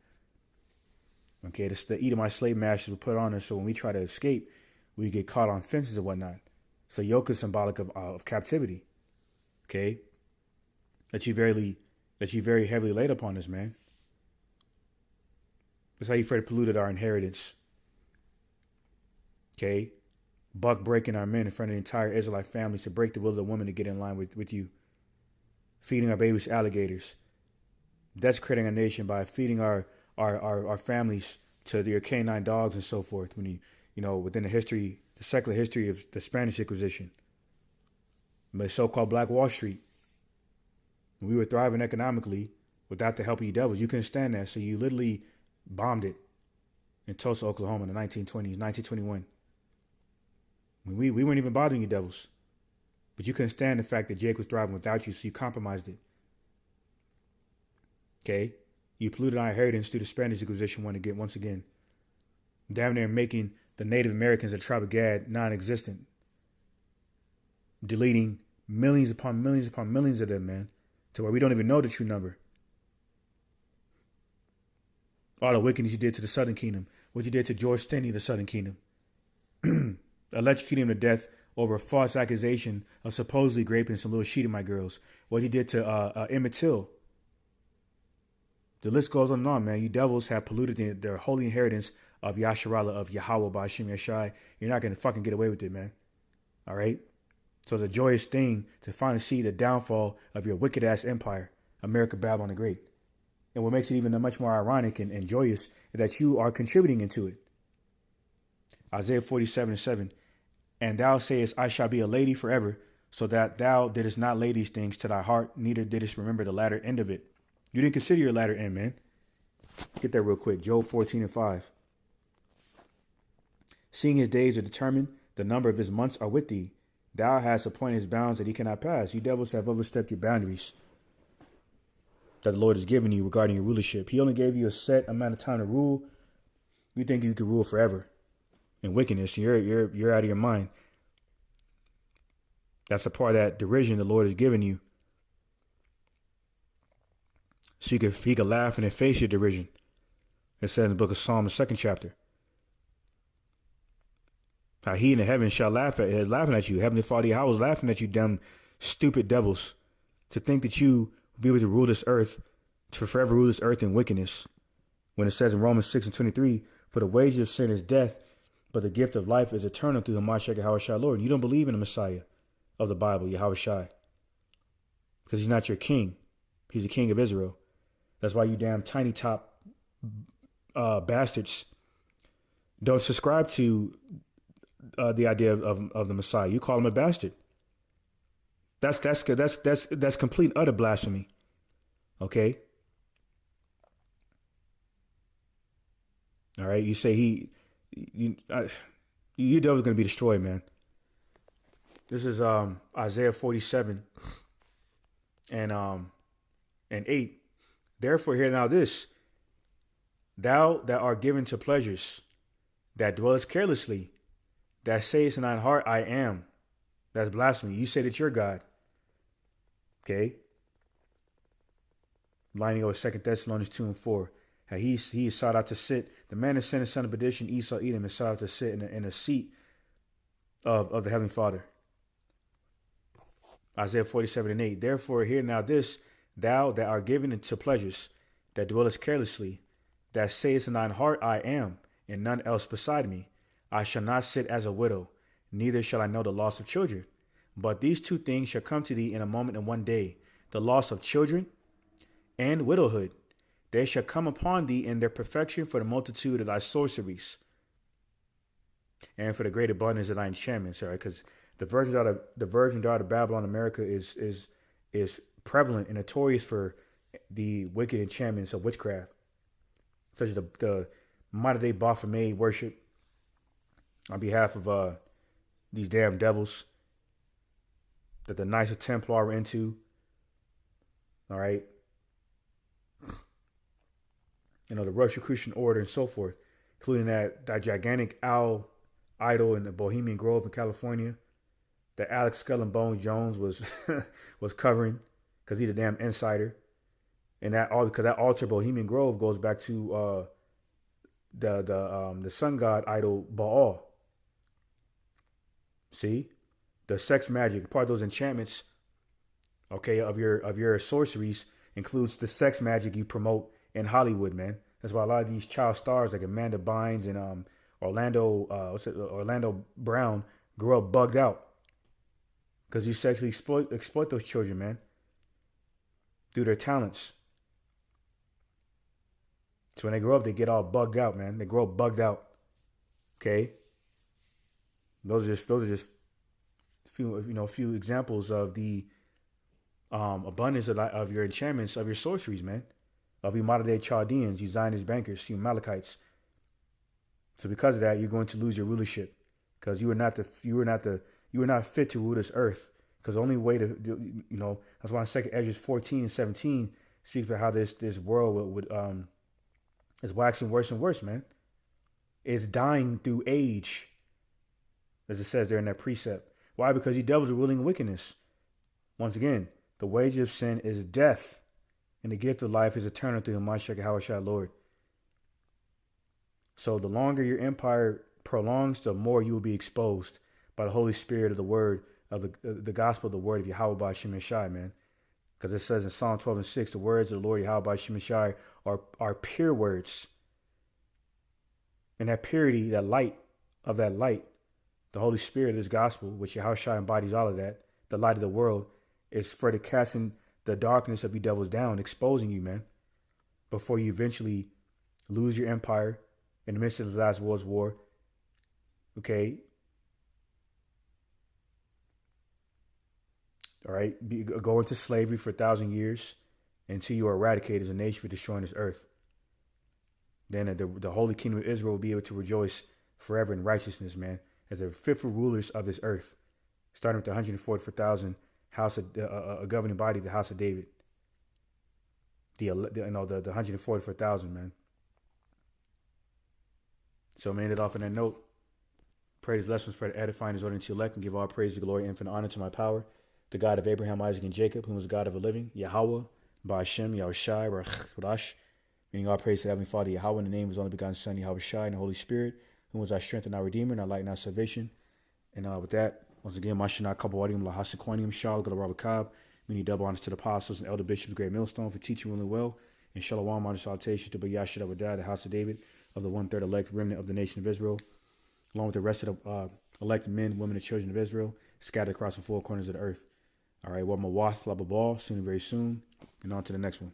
Okay, this the Edomite slave masters would put on us, so when we try to escape, we get caught on fences and whatnot. So yoke is symbolic of captivity. Okay, that you very heavily laid upon us, man. That's how you further polluted our inheritance. Okay, buck breaking our men in front of the entire Israelite families to break the will of the woman to get in line with you. Feeding our babies to alligators. Desecrating our nation by feeding our families to their canine dogs and so forth. When within the secular history of the Spanish Inquisition, the so-called Black Wall Street, when we were thriving economically without the help of you devils, you couldn't stand that, so you literally bombed it in Tulsa, Oklahoma, in the 1920s, 1921. We weren't even bothering you devils, but you couldn't stand the fact that Jake was thriving without you, so you compromised it. Okay. You polluted our inheritance through the Spanish Inquisition once again. Damn near making the Native Americans of the tribe of Gad non-existent. Deleting millions upon millions upon millions of them, man, to where we don't even know the true number. All the wickedness you did to the Southern Kingdom. What you did to George Stinney, the Southern Kingdom. Electrocuting him to death over a false accusation of supposedly raping some little Sheetamite girls. What you did to Emmett Till. The list goes on and on, man. You devils have polluted their holy inheritance of Yasharallah, of Yahweh Ba'ashem Yashai. You're not going to fucking get away with it, man. All right? So it's a joyous thing to finally see the downfall of your wicked-ass empire, America, Babylon the Great. And what makes it even much more ironic and joyous is that you are contributing into it. Isaiah 47:7. And thou sayest, I shall be a lady forever, so that thou didst not lay these things to thy heart, neither didst remember the latter end of it. You didn't consider your latter end, man. Get that real quick. Job 14:5. Seeing his days are determined, the number of his months are with thee. Thou hast appointed his bounds that he cannot pass. You devils have overstepped your boundaries that the Lord has given you regarding your rulership. He only gave you a set amount of time to rule. You think you could rule forever in wickedness. You're out of your mind. That's a part of that derision the Lord has given you. So he could laugh and face your derision. It said in the book of Psalm, the 2nd chapter. How he in the heavens shall laughing at you. Heavenly Father, Yahweh was laughing at you, dumb, stupid devils, to think that you will be able to rule this earth, to forever rule this earth in wickedness. When it says in Romans 6:23, for the wages of sin is death, but the gift of life is eternal through Hamashiach Yahweh Shai Lord. You don't believe in the Messiah of the Bible, Yahweh Shai, because he's not your king. He's the king of Israel. That's why you damn tiny top bastards don't subscribe to the idea of the Messiah. You call him a bastard. That's complete utter blasphemy. Okay. All right. You say you devil's going to be destroyed, man. This is Isaiah 47 and 8. Therefore, hear now this: thou that art given to pleasures, that dwellest carelessly, that sayest in thine heart, I am. That's blasphemy. You say that you're God. Okay. Lining over 2 Thessalonians 2 and 4. How he sought out to sit. The man that sent his son of perdition, Esau, Edom, and sought out to sit in a seat of the Heavenly Father. Isaiah 47 and 8. Therefore, hear now this: thou that art given into pleasures, that dwellest carelessly, that sayest in thine heart, I am, and none else beside me. I shall not sit as a widow, neither shall I know the loss of children. But these two things shall come to thee in a moment in one day: the loss of children and widowhood. They shall come upon thee in their perfection for the multitude of thy sorceries, and for the great abundance of thy enchantments. All right, because the virgin daughter of Babylon, America, is prevalent and notorious for the wicked enchantments of witchcraft, such as the modern day Baphomet worship on behalf of these damn devils that the Knights of Templar are into. All right. You know, the Rosicrucian order and so forth, including that gigantic owl idol in the Bohemian Grove in California that Alex Skull and Bones Jones was covering, because he's a damn insider. And because that altar Bohemian Grove goes back to the sun god idol Baal. See, the sex magic, part of those enchantments, okay, of your sorceries includes the sex magic you promote in Hollywood, man. That's why a lot of these child stars like Amanda Bynes and Orlando Brown grew up bugged out, because you sexually exploit those children, man, through their talents. So when they grow up, they get all bugged out, man. They grow up bugged out. Okay. Those are just few examples of the abundance of your enchantments, of your sorceries, man, of you modern day Chaldeans, you Zionist bankers, you Amalekites. So because of that, you're going to lose your rulership, because you are not fit to rule this earth. Because the only way to that's why in 2 Ezra 14 and 17 speaks about how this world would is waxing worse and worse, man. It's dying through age, as it says there in that precept. Why? Because you devils are ruling wickedness. Once again, the wages of sin is death, and the gift of life is eternal through Hamashiach Yahweh Shai Lord. So the longer your empire prolongs, the more you will be exposed by the Holy Spirit of the word, of the gospel of the word of Yahweh by Shem Shai, man. Because it says in Psalm 12 and 6, the words of the Lord Yahweh by Shem Shai are pure words. And that purity, that light, the Holy Spirit of this gospel, which Yahweh Shai embodies all of that, the light of the world, is for the casting the darkness of you devils down, exposing you, man, before you eventually lose your empire in the midst of the last world's war. Okay. All right. Go into slavery for 1,000 years until you are eradicated as a nation for destroying this earth. Then the Holy Kingdom of Israel will be able to rejoice forever in righteousness, man, as the fitful rulers of this earth, starting with the 144,000 house of a governing body, the house of David. The 144,000, man. So I'm ended off on that note. Pray these lessons for the edifying his ordinance to elect, and give all praise, glory, infinite honor to my power, the God of Abraham, Isaac, and Jacob, whom was the God of the living, Yahweh, Ba'ashem, Yahushai, Barach, meaning all praise to the Heavenly Father, Yahweh, in the name of his only begotten Son, Yahushai, and the Holy Spirit, whom was our strength and our Redeemer, and our light and our salvation. And with that, once again, Mashanah Kabawadium, Lahasequanium, Shal, Gala Kab, meaning double honors to the apostles and elder bishops, great millstone, for teaching really well, and Shalom, honor salutation to Bayashah that would die, the house of David, of the 1/3 elect remnant of the nation of Israel, along with the rest of the elected men, women, and children of Israel, scattered across the four corners of the earth. All right, well, Mawath, Lababal, soon and very soon, and on to the next one.